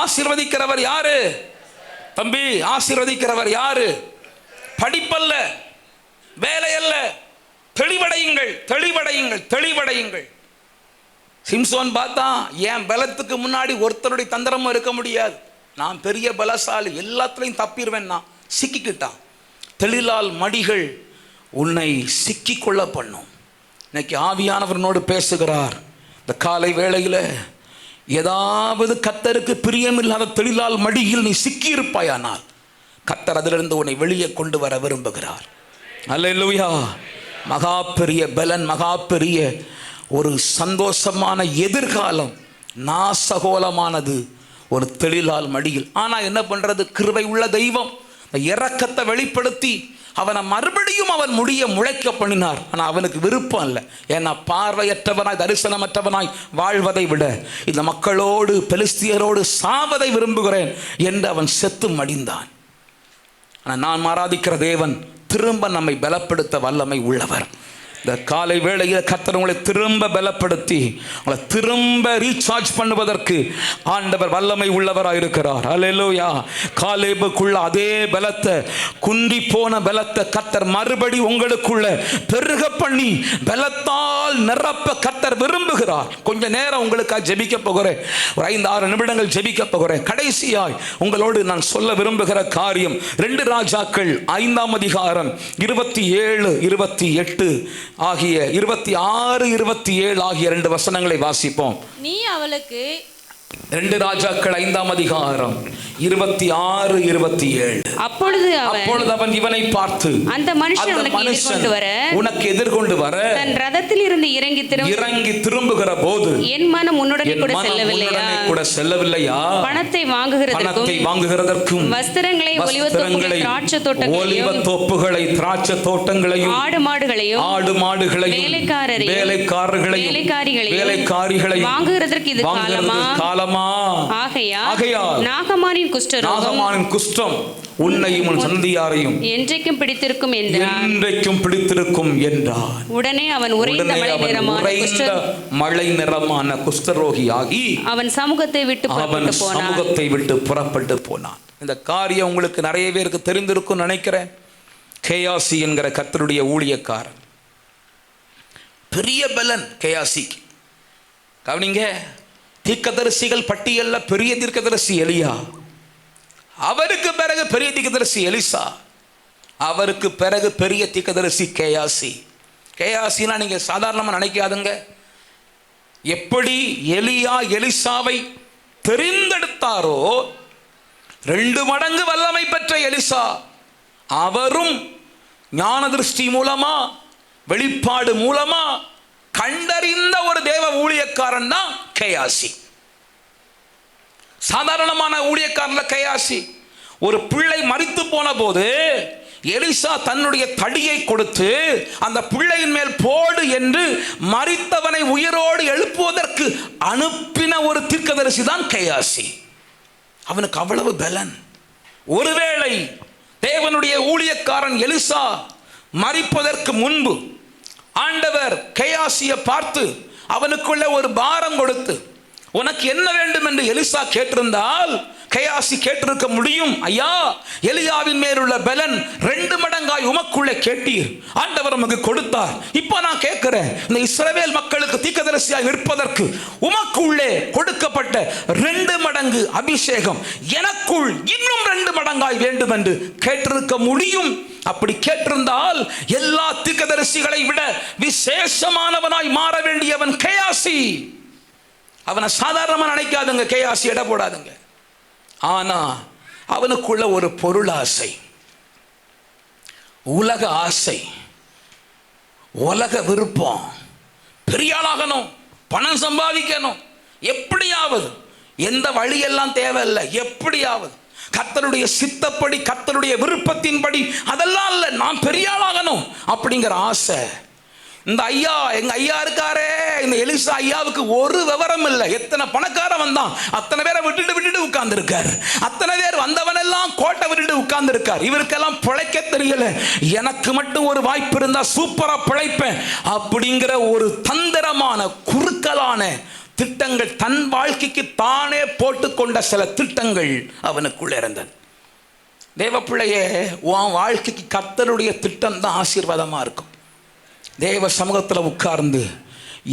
ஆசீர்வதிக்கிறவர் யாரு தம்பி? ஆசீர்வதிக்கிறவர் யாரு? படிப்பல்ல, வேலையல்ல. தெளிவடையுங்கள், தெளிவடையுங்கள், தெளிவடையுங்கள். சிம்சோன் பார்த்தா, என் பலத்துக்கு முன்னாடி ஒருத்தருடைய தந்திரமும் இருக்க முடியாது, நான் பெரிய பலசாலி, எல்லாத்துலையும் தப்பிடுவேன், நான் சிக்கிக்கிட்டான். தெளிலால் மடிகள் உன்னை சிக்கிக்கொள்ள பண்ணும். இன்னைக்கு ஆவியானவனோடு பேசுகிறார். இந்த காலை வேளையில் ஏதாவது கர்த்தருக்கு பிரியமில்லாத தெளிலால் மடியில் நீ சிக்கியிருப்பாயானால் கர்த்தர் அதிலிருந்து உன்னை வெளியே கொண்டு வர விரும்புகிறார். அல்லேலூயா. மகா பெரிய பலன், மகா பெரிய ஒரு சந்தோஷமான எதிர்காலம் நாசகோலமானது ஒரு தெளிலால் மடியில். ஆனால் என்ன பண்ணுறது? கிருபை உள்ள தெய்வம் இரக்கத்தை வெளிப்படுத்தி அவனை மறுபடியும் அவன் முடிய முளைக்க பண்ணினார். ஆனால் அவனுக்கு விருப்பம் இல்லை. ஏன்னா பார்வையற்றவனாய் தரிசனமற்றவனாய் வாழ்வதை விட இந்த மக்களோடு பெலிஸ்தியரோடு சாவதை விரும்புகிறேன் என்று அவன் செத்து மடிந்தான். ஆனால் நான் ஆராதிக்கிற தேவன் திரும்ப நம்மை பலப்படுத்த வல்லமை உள்ளவர். இந்த காலை வேளையில் கர்த்தர் உங்களை திரும்ப பலப்படுத்தி உங்களை திரும்ப ரீசார்ஜ் பண்ணுவதற்கு ஆண்டவர் வல்லமை உள்ளவராக இருக்கிறார். அல்லேலூயா. காலேபுக்குள்ள அதே பலத்தை, குன்றி போன பலத்தை கர்த்தர் மறுபடி உங்களுக்குள்ள பெருக பண்ணி பலத்தால் நிரப்ப கர்த்தர் விரும்புகிறார். கொஞ்ச நேரம் உங்களுக்காக ஜெபிக்க போகிறேன். ஒரு 5-6 நிமிடங்கள் ஜெபிக்க போகிறேன். கடைசியாய் உங்களோடு நான் சொல்ல விரும்புகிற காரியம் 2 ராஜாக்கள் 5ஆம் அதிகாரம் 27, 28 ஆகிய 26, 27 ஆகிய 2 வசனங்களை வாசிப்போம். நீ அவளுக்கு 2 ராஜாக்கள் 5ஆம் அதிகாரம் 26, 27. அப்பொழுது அவன் இவனை பார்த்து, அந்த மனுஷன் உனக்கு எதிர்கொண்டு வர தன் ரதத்தில் இருந்து இறங்கி திரும்புகிற போது என் மனம் உன்னுடனே கூட செல்லவில்லையா? பணத்தை வாங்குகிறதற்கும் வஸ்திரங்களை ஒலிவத் தோப்புகளை திராட்சை தோட்டங்களையும் ஆடு மாடுகளையும் வேலைக்காரிகளையும் வாங்குகிறதற்கு இது காலமா? ஆகையால் நாகமானின் குஷ்டம் உன்னையும் உன் சந்ததியாரையும் என்றைக்கும் பிடித்திருக்கும் என்றார். உடனே அவன் உறைந்த மழை நிறமான குஷ்டரோகியாகி அவன் சமூகத்தை விட்டு புறப்பட்டு போனான். இந்த காரியம் உங்களுக்கு நிறைய பேருக்கு தெரிந்திருக்கும் நினைக்கிறேன். கேயாசி என்கிற கர்த்தருடைய ஊழியக்காரன், பெரிய பலன் கேயாசிக்கு. கவனிங்க, தீர்க்கதரிசிகள் பட்டியல்ல பெரிய தீர்க்கதரிசி எலியா, அவருக்கு பிறகு பெரிய தீர்க்கதரிசி எலிசா, அவருக்கு பிறகு பெரிய தீர்க்கதரிசி கேயாசி. கேயாசினா நீங்க சாதாரணமா நினைக்காதுங்க. எப்படி எலியா எலிசாவை தெரிந்தெடுத்தாரோ 2 மடங்கு வல்லமை பெற்ற எலிசா, அவரும் ஞான திருஷ்டி மூலமா வெளிப்பாடு மூலமா கண்டறிந்த ஒரு தேவ ஊழியக்காரன் தான் கேயாசி. சாதாரணமான ஊழியக்காரன்ல கேயாசி. ஒரு பிள்ளை மரித்து போன போது எலிசா தன்னுடைய தடியை கொடுத்து அந்த பிள்ளையின் மேல் போடு என்று மரித்தவனை உயிரோடு எழுப்புவதற்கு அனுப்பின ஒரு தீர்க்கதரிசி தான் கேயாசி. அவனுக்கு அவ்வளவு பலன். ஒருவேளை தேவனுடைய ஊழியக்காரன் எலிசா மரிப்பதற்கு முன்பு ஆண்டவர் கேயாசியை பார்த்து அவனுக்குள்ள ஒரு பாரம் கொடுத்து, உனக்கு என்ன வேண்டும் என்று எலிசா கேட்டிருந்தால் கேயாசி கேட்டிருக்க முடியும், ஐயா எலியாவின் மேலுள்ள பலன் 2 மடங்காய் உமக்குள்ளே கேட்டீர், ஆண்டவர் உமக்கு கொடுத்தார். இப்போ நான் கேட்கிறேன், இந்த இஸ்ரவேல் மக்களுக்கு தீர்க்கதரிசியாக இருப்பதற்கு உமக்குள்ளே கொடுக்கப்பட்ட 2 மடங்கு அபிஷேகம் எனக்குள் இன்னும் 2 மடங்காய் வேண்டும் என்று கேட்டிருக்க முடியும். அப்படி கேட்டிருந்தால் எல்லா தீர்க்கதரிசிகளை விட விசேஷமானவனாய் மாற வேண்டியவன் கேயாசி. அவனை சாதாரணமா நினைக்காதுங்க, கேயாசி எடை போடாதுங்க. ஆனா அவனுக்குள்ள ஒரு பொருளாசை. உலக ஆசை, உலக விருப்பம், பெரிய ஆளாகணும், பணம் சம்பாதிக்கணும், எப்படியாவது, எந்த வழியெல்லாம் தேவையில்லை, எப்படியாவது கர்த்தருடைய சித்தப்படி, கர்த்தருடைய விருப்பத்தின்படி, அதெல்லாம் இல்லை, நான் பெரிய ஆளாகணும் அப்படிங்கிற ஆசை. இந்த ஐயா, எங்க ஐயா இருக்காரே, இந்த எலிசா ஐயாவுக்கு ஒரு விவரம் இல்லை. எத்தனை பணக்காரன் வந்தான், அத்தனை பேரை விட்டுட்டு உட்கார்ந்து இருக்காரு. அத்தனை பேர் வந்தவனெல்லாம் கோட்டை விட்டுட்டு உட்கார்ந்து இருக்கார். இவருக்கெல்லாம் பிழைக்க தெரியல. எனக்கு மட்டும் ஒரு வாய்ப்பு இருந்தா சூப்பரா பிழைப்பேன் அப்படிங்கிற ஒரு தந்திரமான குறுக்கலான திட்டங்கள், தன் வாழ்க்கைக்கு தானே போட்டுக்கொண்ட சில திட்டங்கள் அவனுக்குள்ள இருந்தது. தேவ பிள்ளையே, உன் வாழ்க்கைக்கு கர்த்தருடைய திட்டம் தான் ஆசீர்வாதமா இருக்கும். தேவ சமூகத்தில் உட்கார்ந்து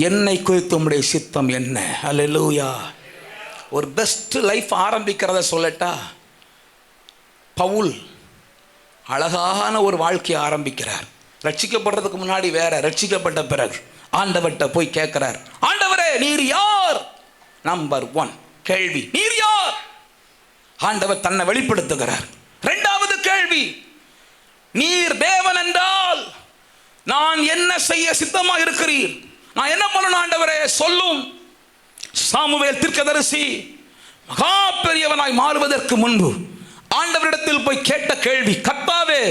என்னை குறித்து உம்முடைய சித்தம் என்ன? அல்லேலூயா. ஒரு பெஸ்ட் லைஃப் ஆரம்பிக்கிறத சொல்லட்டா, பவுல் அழகான ஒரு வாழ்க்கையை ஆரம்பிக்கிறார். ரட்சிக்கப்படுறதுக்கு முன்னாடி வேற, ரட்சிக்கப்பட்ட பிறகு ஆண்டவர்கிட்ட போய் கேட்கிறார், ஆண்டவரே நீர் யார்? நம்பர் 1 கேள்வி, நீர் யார்? ஆண்டவர் தன்னை வெளிப்படுத்துகிறார். 2வது கேள்வி, நீர் தேவன் என்றால் நான் என்ன செய்ய சித்தமா இருக்கிறீர்? நான் என்ன பண்ணணும் ஆண்டவரே சொல்லும். சாமுவேல் தீர்க்கதரிசி மகா பெரியவனாய் மாறுவதற்கு முன்பு ஆண்டவரிடத்தில் போய் கேட்ட கேள்வி, கர்த்தாவே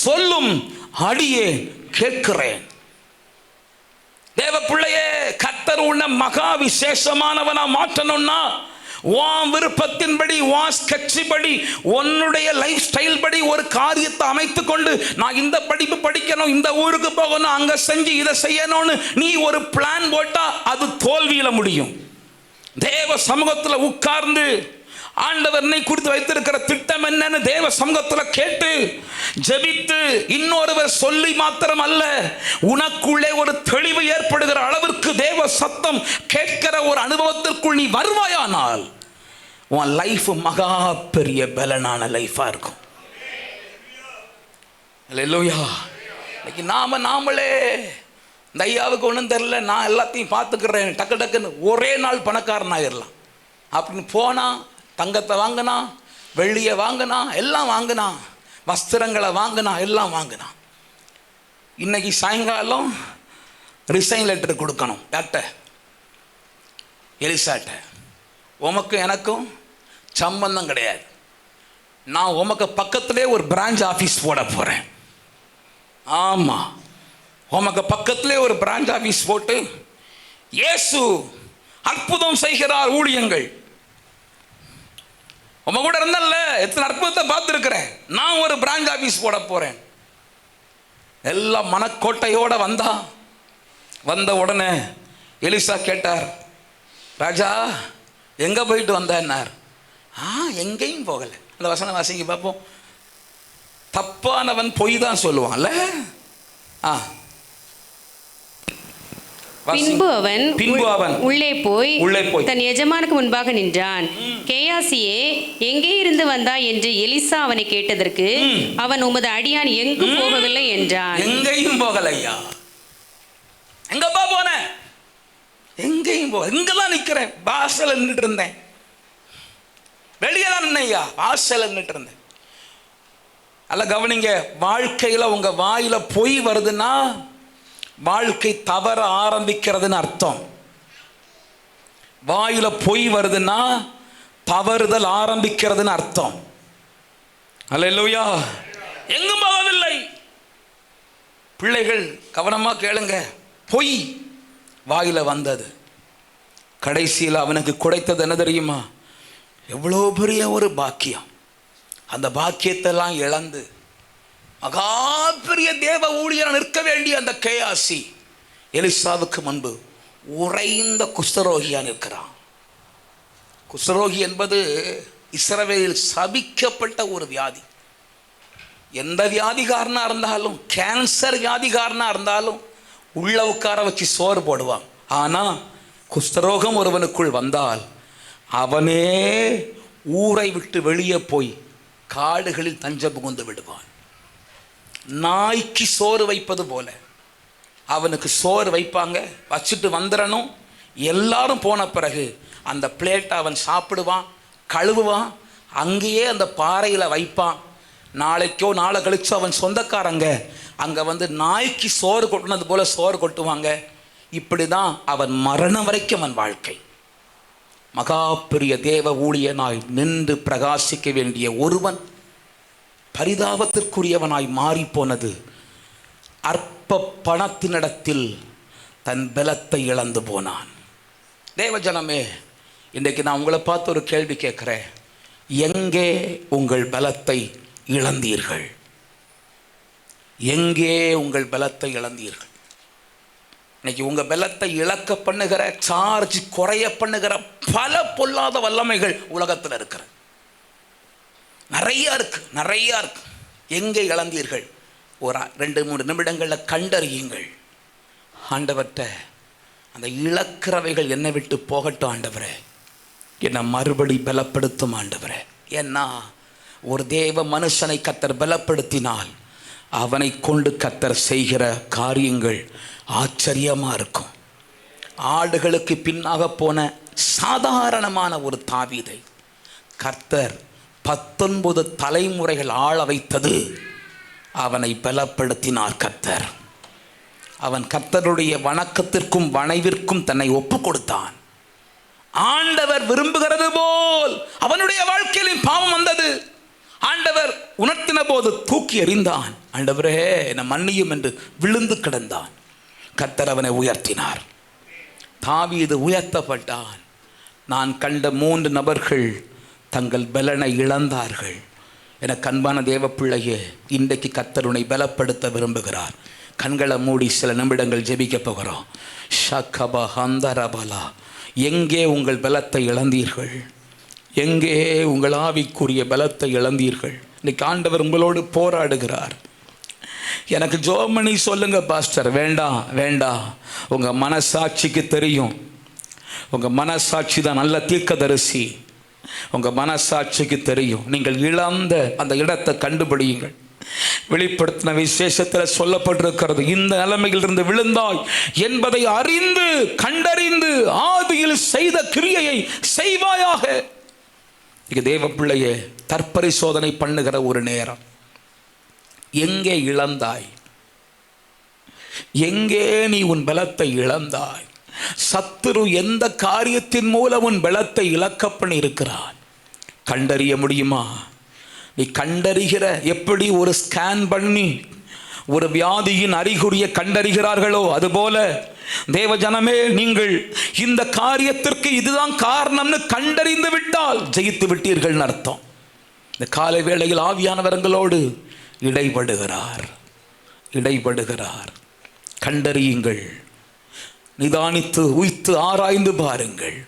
சொல்லும், அடியே கேட்கிறேன். தேவ பிள்ளையே, கர்த்தர் உன்னை மகா விசேஷமானவனா மாற்றணும்னா, உன் விருப்பத்தின்படி, உன் ஸ்கெட்சிபடி, உன்னுடைய லைஃப் ஸ்டைல் படி ஒரு காரியத்தை அமைத்து கொண்டு, நான் இந்த படிப்பு படிக்கணும், இந்த ஊருக்கு போகணும், அங்க செஞ்சு இதை செய்யணும்னு நீ ஒரு பிளான் போட்டா அது தோல்வியில முடியும். தேவ சமூகத்தில் உட்கார்ந்து ஆண்டவர் என்னை குறித்து வைத்திருக்கிற திட்டம் என்னன்னு தேவ சமூகத்தில் கேட்டு ஜெபித்து, இன்னொருவர் சொல்லி மாத்திரம் அல்ல, உனக்குள்ளே ஒரு தெளிவு ஏற்படுகிற அளவிற்கு தேவ சத்தம் கேட்கிற ஒரு அனுபவத்திற்குள் நீ வருவாயானால் உன் லைஃப் மகா பெரிய பலனான லைஃபா இருக்கும். அல்லேலூயா. இன்னைக்கு நாமளே இந்த ஐயாவுக்கு ஒன்றும் தெரியல, நான் எல்லாத்தையும் பார்த்துக்கிறேன், டக்கு டக்குன்னு ஒரே நாள் பணக்காரன் ஆயிடலாம் அப்படின்னு போனா, தங்கத்தை வாங்கினா, வெள்ளியை வாங்கினா, எல்லாம் வாங்கினா, வஸ்திரங்களை வாங்கினா, எல்லாம் வாங்கினா. இன்னைக்கு சாயங்காலம் ரிசைன் லெட்டர் கொடுக்கணும். யார்கிட்ட? எலிசாட்ட. உமக்கும் எனக்கும் சம்பந்தம் கிடையாது. நான் உமக்கு பக்கத்திலே ஒரு பிரான்ச் ஆஃபீஸ் போட போகிறேன். ஆமாம், உமக்கு பக்கத்திலே ஒரு பிரான்ச் ஆஃபீஸ் போட்டு இயேசு அற்புதம் செய்கிறார் ஊழியங்கள். உங்க கூட இருந்தல்ல, எத்தனை அற்புதத்தை பார்த்துருக்கிறேன். நான் ஒரு பிரான்ச் ஆஃபீஸ் போட போறேன். எல்லாம் மனக்கோட்டையோட வந்த உடனே எலிசா கேட்டார், ராஜா எங்க போயிட்டு வந்தார்? எங்கேயும் போகல. அந்த வசனம் வாசிங்க பார்ப்போம். தப்பானவன் பொய் தான் சொல்லுவான்ல. பின்பு அவன் உள்ளே போய் தன் எஜமானுக்கு முன்பாக நின்றான். கேயாசியே, எங்கே இருந்து வந்தாய் என்று எலிசா அவனை கேட்டதற்கு அவன், உமது அடியான் எங்கும் போகவில்லை என்றான். எங்கேயும் போகலையா? எங்கப்பா போன? எங்கேயும் போக, இங்கதான் நிக்கிறேன், வாசல் நின்றுட்டு இருந்தேன். வெளியே தான் நின்னையா, வாசல் நின்றுட்டு இருந்தேன். அல்ல கவனிங்க, வாழ்க்கையில உங்க வாயில பொய் வருதுன்னா வாழ்க்கை தவற ஆரம்பிக்கிறதுன்னு அர்த்தம். வாயில பொய் வருதுன்னா தவறுதல் ஆரம்பிக்கிறதுன்னு அர்த்தம். அல்லேலூயா. எங்கும் போகவில்லை. பிள்ளைகள் கவனமா கேளுங்க, பொய் வாயில வந்தது. கடைசியில் அவனுக்கு கிடைத்தது என்ன தெரியுமா? எவ்வளோ பெரிய ஒரு பாக்கியம். அந்த பாக்கியத்தெல்லாம் இழந்து மகா பெரிய தேவ ஊழியர் நிற்க வேண்டிய அந்த கேயாசி எலிசாவுக்கு முன்பு உறைந்த குஷ்டரோகியா நிற்கிறான். குஷ்டரோகி என்பது இஸ்ரவேலில் சபிக்கப்பட்ட ஒரு வியாதி. எந்த வியாதிகாரனா இருந்தாலும், கேன்சர் வியாதிகாரனா இருந்தாலும் உள்ள உட்கார வச்சு சோறு போடுவான். ஆனா குஷ்டரோகம் ஒருவனுக்குள் வந்தால் அவனே ஊரை விட்டு வெளியே போய் காடுகளில் தஞ்சம் புகுந்து விடுவான். நாய்க்கு சோறு வைப்பது போல அவனுக்கு சோறு வைப்பாங்க, வச்சுட்டு வந்துடணும். எல்லாரும் போன பிறகு அந்த பிளேட்டை அவன் சாப்பிடுவான், கழுவுவான், அங்கேயே அந்த பாறையில் வைப்பான். நாளைக்கோ நாளை கழிச்சோ அவன் சொந்தக்காரங்க அங்கே வந்து நாய்க்கு சோறு கொட்டினது போல சோறு கொட்டுவாங்க. இப்படி தான் அவன் மரணம் வரைக்கும் அவன் வாழ்க்கை. மகா பெரிய தேவ ஊழியனாய் நின்று பிரகாசிக்க வேண்டிய ஒருவன் பரிதாபத்திற்குரியவனாய் மாறி போனது அற்ப பணத்தினிடத்தில் தன் பலத்தை இழந்து போனான். தேவஜனமே, இன்றைக்கு நான் உங்களை பார்த்து ஒரு கேள்வி கேட்குறேன். எங்கே உங்கள் பலத்தை இழந்தீர்கள்? எங்கே உங்கள் பலத்தை இழந்தீர்கள்? இன்னைக்கு உங்கள் பலத்தை இழக்க பண்ணுகிற, சார்ஜ் குறைய பண்ணுகிற பல பொல்லாத வல்லமைகள் உலகத்தில் இருக்கிற நிறையா இருக்கு. எங்கே இழந்தீர்கள்? ஒரு 2-3 நிமிடங்களில் கண்டறியுங்கள். ஆண்டவர்கிட்ட அந்த இழக்கிறவைகள் என்னை விட்டு போகட்டும் ஆண்டவரே, என்னை மறுபடி பலப்படுத்தும் ஆண்டவரே. ஏன்னா ஒரு தேவ மனுஷனை கர்த்தர் பலப்படுத்தினால் அவனை கொண்டு கர்த்தர் செய்கிற காரியங்கள் ஆச்சரியமாக இருக்கும். ஆடுகளுக்கு பின்னாக போன சாதாரணமான ஒரு தாவீதை கர்த்தர் 19 தலைமுறைகள் ஆள வைத்தது அவனை பலப்படுத்தினார் கர்த்தர். அவன் கர்த்தருடைய வணக்கத்திற்கும் வணைவிற்கும் தன்னை ஒப்பு கொடுத்தான். ஆண்டவர் விரும்புகிறது போல் அவனுடைய வாழ்க்கையில் பாவம் வந்தது. ஆண்டவர் உணர்த்தின போது தூக்கி எறிந்தான். ஆண்டவரே என்னை மன்னியும் என்று விழுந்து கிடந்தான். கர்த்தர் அவனை உயர்த்தினார். தாவீது உயர்த்தப்பட்டான். நான் கண்ட 3 நபர்கள் தங்கள் பலனை இழந்தார்கள். எனக்கு அன்பான தேவ பிள்ளையே, இன்றைக்கு கர்த்தர் உன்னை பலப்படுத்த விரும்புகிறார். கண்களை மூடி சில நிமிடங்கள் ஜெபிக்க போகிறோம். ஷகபா ஹந்தரபலா. எங்கே உங்கள் பலத்தை இழந்தீர்கள்? எங்கே உங்கள் ஆவிக்குரிய பலத்தை இழந்தீர்கள்? இன்னைக்கு ஆண்டவர் உங்களோடு போராடுகிறார். எனக்கு ஜோமணி சொல்லுங்க பாஸ்டர். வேண்டாம். உங்கள் மனசாட்சிக்கு தெரியும். உங்கள் மனசாட்சி தான் நல்ல தீர்க்கதரிசி. உங்கள் மனசாட்சிக்கு தெரியும். நீங்கள் இழந்த அந்த இடத்தை கண்டுபிடியுங்கள். வெளிப்படுத்தின விசேஷத்தில் சொல்லப்பட்டிருக்கிறது, இந்த நிலைமையிலிருந்து விழுந்தாய் என்பதை அறிந்து கண்டறிந்து ஆதியில் செய்த கிரியையை செய்வாயாக. இது தேவ பிள்ளையே, தற்பரிசோதனை பண்ணுகிற ஒரு நேரம். எங்கே இழந்தாய்? எங்கே நீ உன் பலத்தை இழந்தாய்? சத்துரு எந்த காரியத்தின் மூலம் உன் பலத்தை இழக்க பண்ணி இருக்கிறான்? கண்டறிய முடியுமா? நீ கண்டறிகிற, எப்படி ஒரு ஸ்கேன் பண்ணி ஒரு வியாதியின் அறிகுறியை கண்டறிகிறார்களோ அதுபோல தேவ ஜனமே, நீங்கள் இந்த காரியத்திற்கு இதுதான் காரணம்னு கண்டறிந்து விட்டால் ஜெயித்து விட்டீர்கள் அர்த்தம். இந்த காலை வேளையில் ஆவியானவர்களோடு இடைபடுகிறார். கண்டறியுங்கள். நிதானித்து உய்த்து ஆராய்ந்து பாருங்கள்.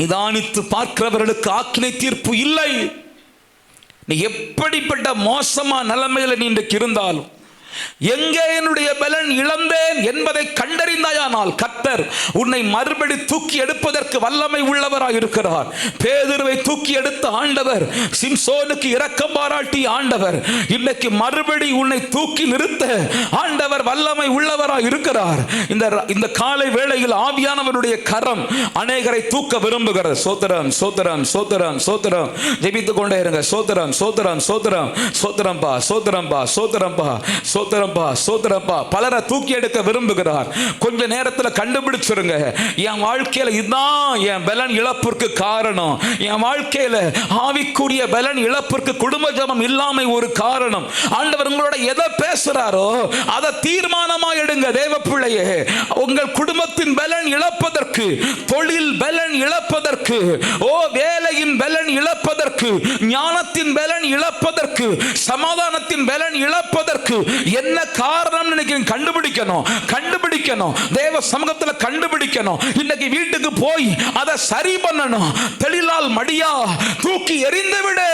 நிதானித்து பார்க்கிறவர்களுக்கு ஆக்கினை தீர்ப்பு இல்லை. நீ எப்படிப்பட்ட மோசமான நிலைமையில் நீ இன்றைக்கு இருந்தாலும், எங்கே என்னுடைய பலன் இழந்தேன் என்பதை கண்டறிந்தாயானால் கர்த்தர் உன்னை மறுபடி தூக்கி எடுப்பதற்கு வல்லமை உள்ளவராய் இருக்கிறார். பேதுருவை தூக்கி எடுத்த ஆண்டவர், சிம்சோனுக்கு இரக்கம் பாராட்டிய ஆண்டவர், இன்னைக்கு மறுபடி உன்னை தூக்கி நிறுத்த ஆண்டவர் வல்லமை உள்ளவராய் இருக்கிறார். இந்த காலை வேளையில் ஆவியானவருடைய கரம் அநேகரை தூக்க விரும்புகிறது. சோத்திரம் சோத்திரம் சோத்திரம் சோத்திரம். ஜெபித்துக் கொண்டே இருங்க. சோத்திரம் சோத்திரம் சோத்திரம் சோத்திரம்பா சோத்திரம்பா சோத்திரம்பா சோத்திரப்பா. பலரை தூக்கி எடுக்க விரும்புகிறார். கொஞ்ச நேரத்தில் கண்டுபிடிச்சிருங்க, என் வாழ்க்கையில் இதுதான் என் பலன் இழப்பிற்கு காரணம். என் வாழ்க்கையில் ஆவிக்குரிய பலன் இழப்பிற்கு குடும்ப ஜெபம் இல்லாமை ஒரு காரணம். ஆண்டவர் உங்களோட எதை பேசுறாரோ அதை தீர்மானமாக எடுங்க. தேவ பிள்ளையே, உங்கள் குடும்பத்தின் பலன் இழப்பதற்கு, தொழில் பலன் இழப்பதற்கு, வேலையின் பலன் இழப்பதற்கு, ஞானத்தின் பலன் இழப்பதற்கு, சமாதானத்தின் பலன் இழப்பதற்கு என்ன காரணம் கண்டுபிடிக்கணும். தேவ சமூகத்தில் கண்டுபிடிக்கணும். இன்னைக்கு வீட்டுக்கு போய் அதை சரி பண்ணணும். தெளிலால் மடியா தூக்கி எறிந்து விடு.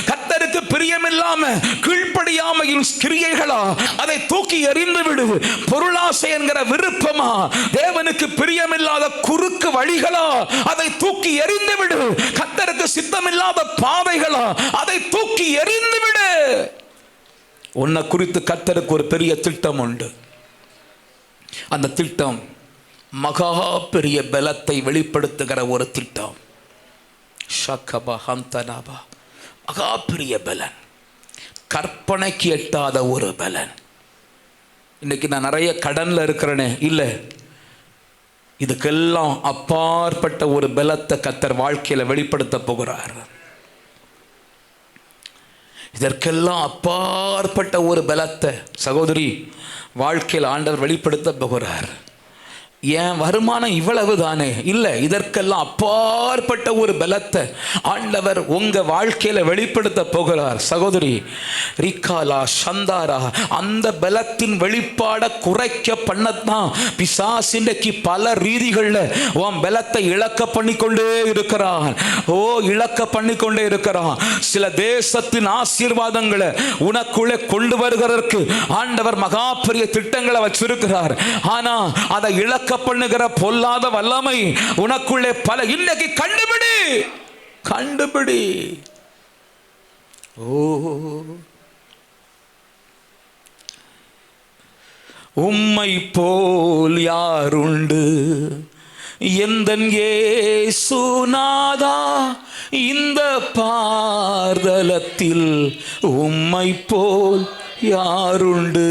கர்த்தருக்கு பிரியமில்லாம கீழ்ப்படியாம கிரியைகளா அதை தூக்கி எறிந்து விடு. பொருளாசை என்கிற விருப்பமா, தேவனுக்கு பிரியமில்லாத குறுக்கு வழிகளா அதை தூக்கி எறிந்து விடு. கர்த்தருக்கு சித்தமில்லாத பாதைகளா அதை தூக்கி எறிந்து விடு. உன்னை குறித்து கர்த்தருக்கு ஒரு பெரிய திட்டம் உண்டு. அந்த திட்டம் மகா பெரிய பலத்தை வெளிப்படுத்துகிற ஒரு திட்டம். ஷகபா ஹந்தனாபா. மகா பெரிய பலன். கற்பனைக்கு எட்டாத ஒரு பலன். இன்னைக்கு நான் நிறைய கடன்ல இருக்கிறேனே, இல்லை, இதுக்கெல்லாம் அப்பாற்பட்ட ஒரு பலத்தை கர்த்தர் வாழ்க்கையில வெளிப்படுத்த போகிறார். இதற்கெல்லாம் அப்பாற்பட்ட ஒரு பலத்தை சகோதரி வாழ்க்கையில் ஆண்டவர் வெளிப்படுத்த போகிறார். என் வருமானம் இவ்வளவு தானே, இல்லை, இதற்கெல்லாம் அப்பாற்பட்ட ஒரு பலத்தை ஆண்டவர் உங்க வாழ்க்கையில வெளிப்படுத்த போகிறார். சகோதரி ரிக்காலா சந்தாரா, அந்த பலத்தின் வெளிப்பாட குறைக்க பண்ணத்தான் பிசாசு இன்றைக்கு பல ரீதிகளில் உன் பலத்தை இழக்க பண்ணிக்கொண்டே இருக்கிறான். இழக்க பண்ணிக்கொண்டே இருக்கிறான். சில தேசத்தின் ஆசீர்வாதங்களை உனக்குள்ளே கொண்டு வருகிறதற்கு ஆண்டவர் மகா பெரிய திட்டங்களை வச்சிருக்கிறார். ஆனா அதை இழக்க பண்ணுகிற பொல்லாத வல்லமை உனக்குள்ளே பல. இன்னைக்கு கண்டுபிடி. உம்மை போல் யாருண்டு எந்தன் இயேசுநாதா, இந்த பார்தலத்தில் உம்மை போல் யாருண்டு,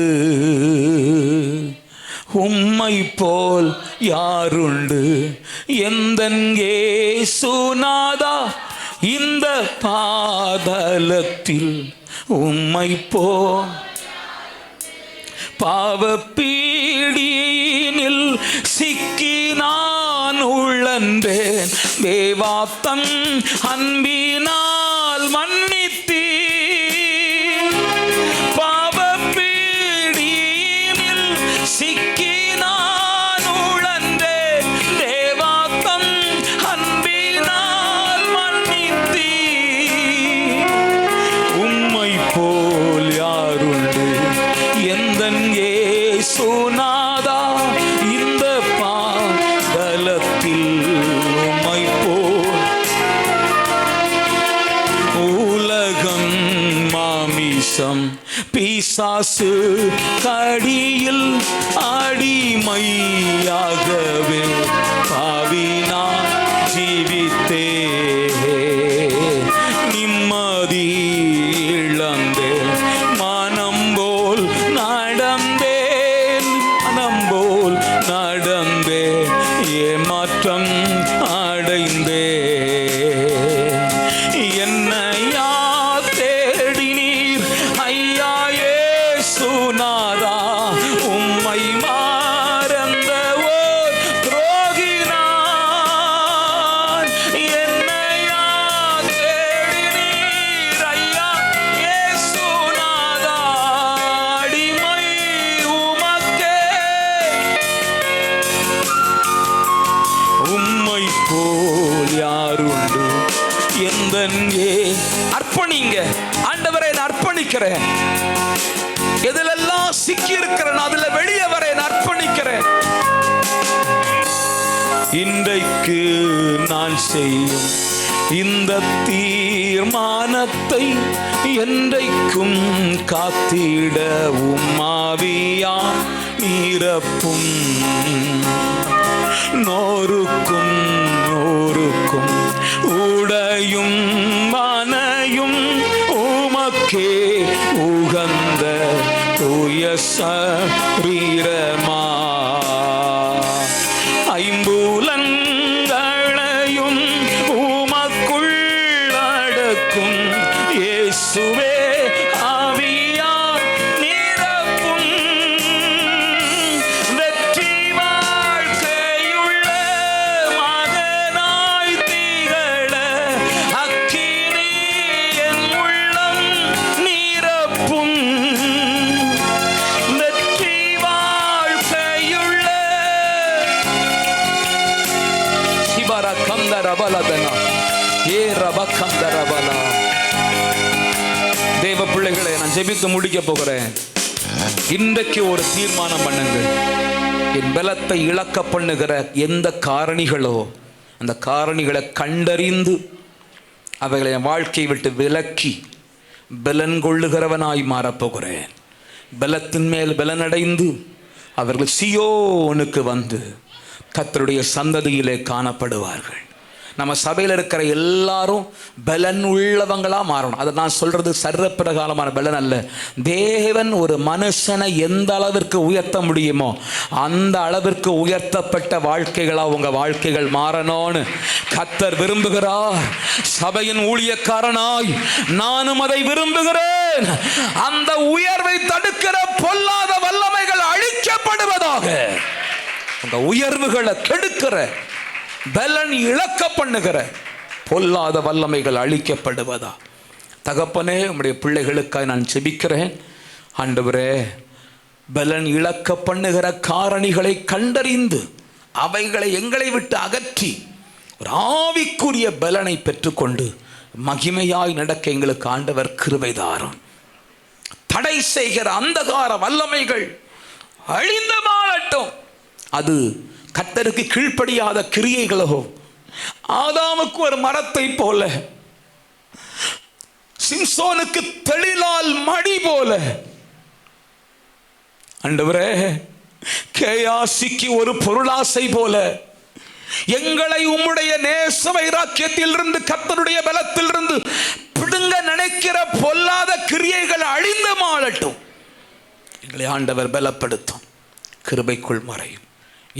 உம்மை போல் யாருண்டு எந்தன் இயேசுநாதா, இந்த பாதலத்தில் உம்மை போல். பாவப்பீடியினில் சிக்கி நான் உள்ளன்றேன், தேவாத்தன் அன்பினால் மன்னித்தீர். சிக்கி நான் உழன்றேன், தேவாத்தம் அன்பினால் மன்னித்தீர். உம்மை போல் யாருண்டு எந்தன் இயேசுநாதா, இந்த பாதலத்தில் உம்மை போல். உலகம் மாமிசம் பிசாசு கடியில் அடிமையாகவே பாவினா ஜீவித்தே, நிம்மதி இழந்தே மனம் போல் நடந்தேன், ஏமாற்றம் அடைந்தே. என்னையா தேடினீர் ஐயா இயேசுநாதா, உம்மை மறந்த ஓர் துரோகி நான். என்னையா தேடினீர் ஐயா இயேசுநாதா, அடிமை உமக்கே. உம்மை போல் யாருண்டு எந்தன்யே. அர்ப்பணிங்க. ஆண்டவரை நான் அர்ப்பணிக்கிறேன். எதிலெல்லாம் சிக்கி இருக்கிறேன் அதுல வெளியே வர அர்ப்பணிக்கிறேன். இன்றைக்கு நான் செய்யும் இந்த தீர்மானத்தை என்றைக்கும் காத்திட உம்மாவியா நிரப்பும். நோருக்கும் நோருக்கும் உடையும் மனையும் உமக்கே உகந்த தூய சரீரமா. ஐம்புலங்களையும் உமக்குள் அடக்கும் இயேசுவே ஆவியா நிரப்பும். வெற்றி வாழ்க்கையுள்ள மகனாய் திகழ அக்கினி என் உள்ளம் நிரப்பும். வெற்றி வாழ்க்கையுள்ள சிவர கந்தரபலதனா ஏ ரப கந்தரபலா. தேவ பிள்ளைகளை நான் ஜெபித்து முடிக்க போகிறேன். இன்றைக்கு ஒரு தீர்மானம் பண்ணுங்கள். என் பலத்தை இழக்க பண்ணுகிற எந்த காரணிகளோ அந்த காரணிகளை கண்டறிந்து அவைகளை என் வாழ்க்கையை விட்டு விலக்கி பலன் கொள்ளுகிறவனாய் மாறப்போகிறேன். பலத்தின் மேல் பலனடைந்து அவர்கள் சியோனுக்கு வந்து கர்த்தருடைய சந்ததியிலே காணப்படுவார்கள். நம்ம சபையில் இருக்கிற எல்லாரும் பலன் உள்ளவங்களாக மாறணும். அதை நான் சொல்கிறது சர்வப்பிரகாரமான பலன் அல்ல. தேவன் ஒரு மனுஷனை எந்த அளவிற்கு உயர்த்த முடியுமோ அந்த அளவிற்கு உயர்த்தப்பட்ட வாழ்க்கைகளாக உங்கள் வாழ்க்கைகள் மாறணும்னு கர்த்தர் விரும்புகிறார். சபையின் ஊழியக்காரனாய் நானும் அதை விரும்புகிறேன். அந்த உயர்வை தடுக்கிற பொல்லாத வல்லமைகள் அழிக்கப்படுவதாக. உங்க உயர்வுகளை கெடுக்கிற, பலன் இழக்க பண்ணுகிற பொல்லாத வல்லமைகள் அழிக்கப்படுவதா. தகப்பனே, உம்முடைய பிள்ளைகளுக்காக நான் ஜெபிக்கிறேன். ஆண்டவரே, பலன் இழக்க பண்ணுகிற காரணிகளை கண்டறிந்து அவைகளை எங்களை விட்டு அகற்றி ஒரு ஆவிக்குரிய பலனை பெற்றுக்கொண்டு மகிமையாய் நடக்க எங்களுக்கு ஆண்டவர் கிருபை தாரும். தடை செய்கிற அந்தகார வல்லமைகள் அழிந்து மாறட்டும். அது கர்த்தருக்கு கீழ்ப்படியாத கிரியைகளோ, ஆதாமுக்கு ஒரு மரத்தை போல, சிம்சோனுக்கு தெளிலால் மடி போல, ஆண்டவரே கேயாசிக்கு ஒரு பொருளாசை போல எங்களை உம்முடைய நேச வைராக்கியத்திலிருந்து, கர்த்தருடைய பலத்திலிருந்து பிடுங்க நினைக்கிற பொல்லாத கிரியைகள் அழிந்து மாறட்டும். எங்களை ஆண்டவர் பலப்படுத்தும், கிருபைக்குள் மறையும்.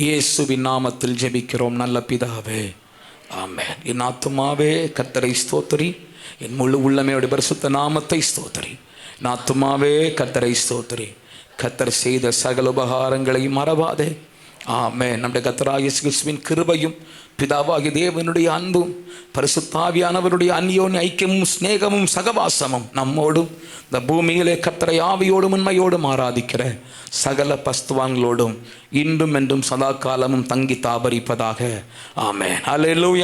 இயேசுவின் நாமத்தில் ஜெபிக்கிறோம் நல்ல பிதாவே, ஆமென். என் ஆத்துமாவே கர்த்தரை ஸ்தோத்திரி, என் முழு உள்ளமையோட பரிசுத்த நாமத்தை ஸ்தோத்திரி. என் ஆத்துமாவே கர்த்தரை ஸ்தோத்திரி. கர்த்தர் செய்த சகல உபகாரங்களை மறவாதே. ஆமென். நம்முடைய கர்த்தராகிய இயேசு கிறிஸ்துவின் கிருபையும் பிதாவாகிய தேவனுடைய அன்பும் பரிசுத்தாவியானவருடைய அந்யோன்ய ஐக்கியமும் ஸ்நேகமும் சகவாசமும் நம்மோடும் இந்த பூமியிலே கர்த்தரை ஆவியோடும் உண்மையோடும் ஆராதிக்கிற சகல பஸ்துவான்களோடும் இன்றும் என்றும் சதா காலமும் தங்கி தாபரிப்பதாக. ஆமென். அல்லேலூயா.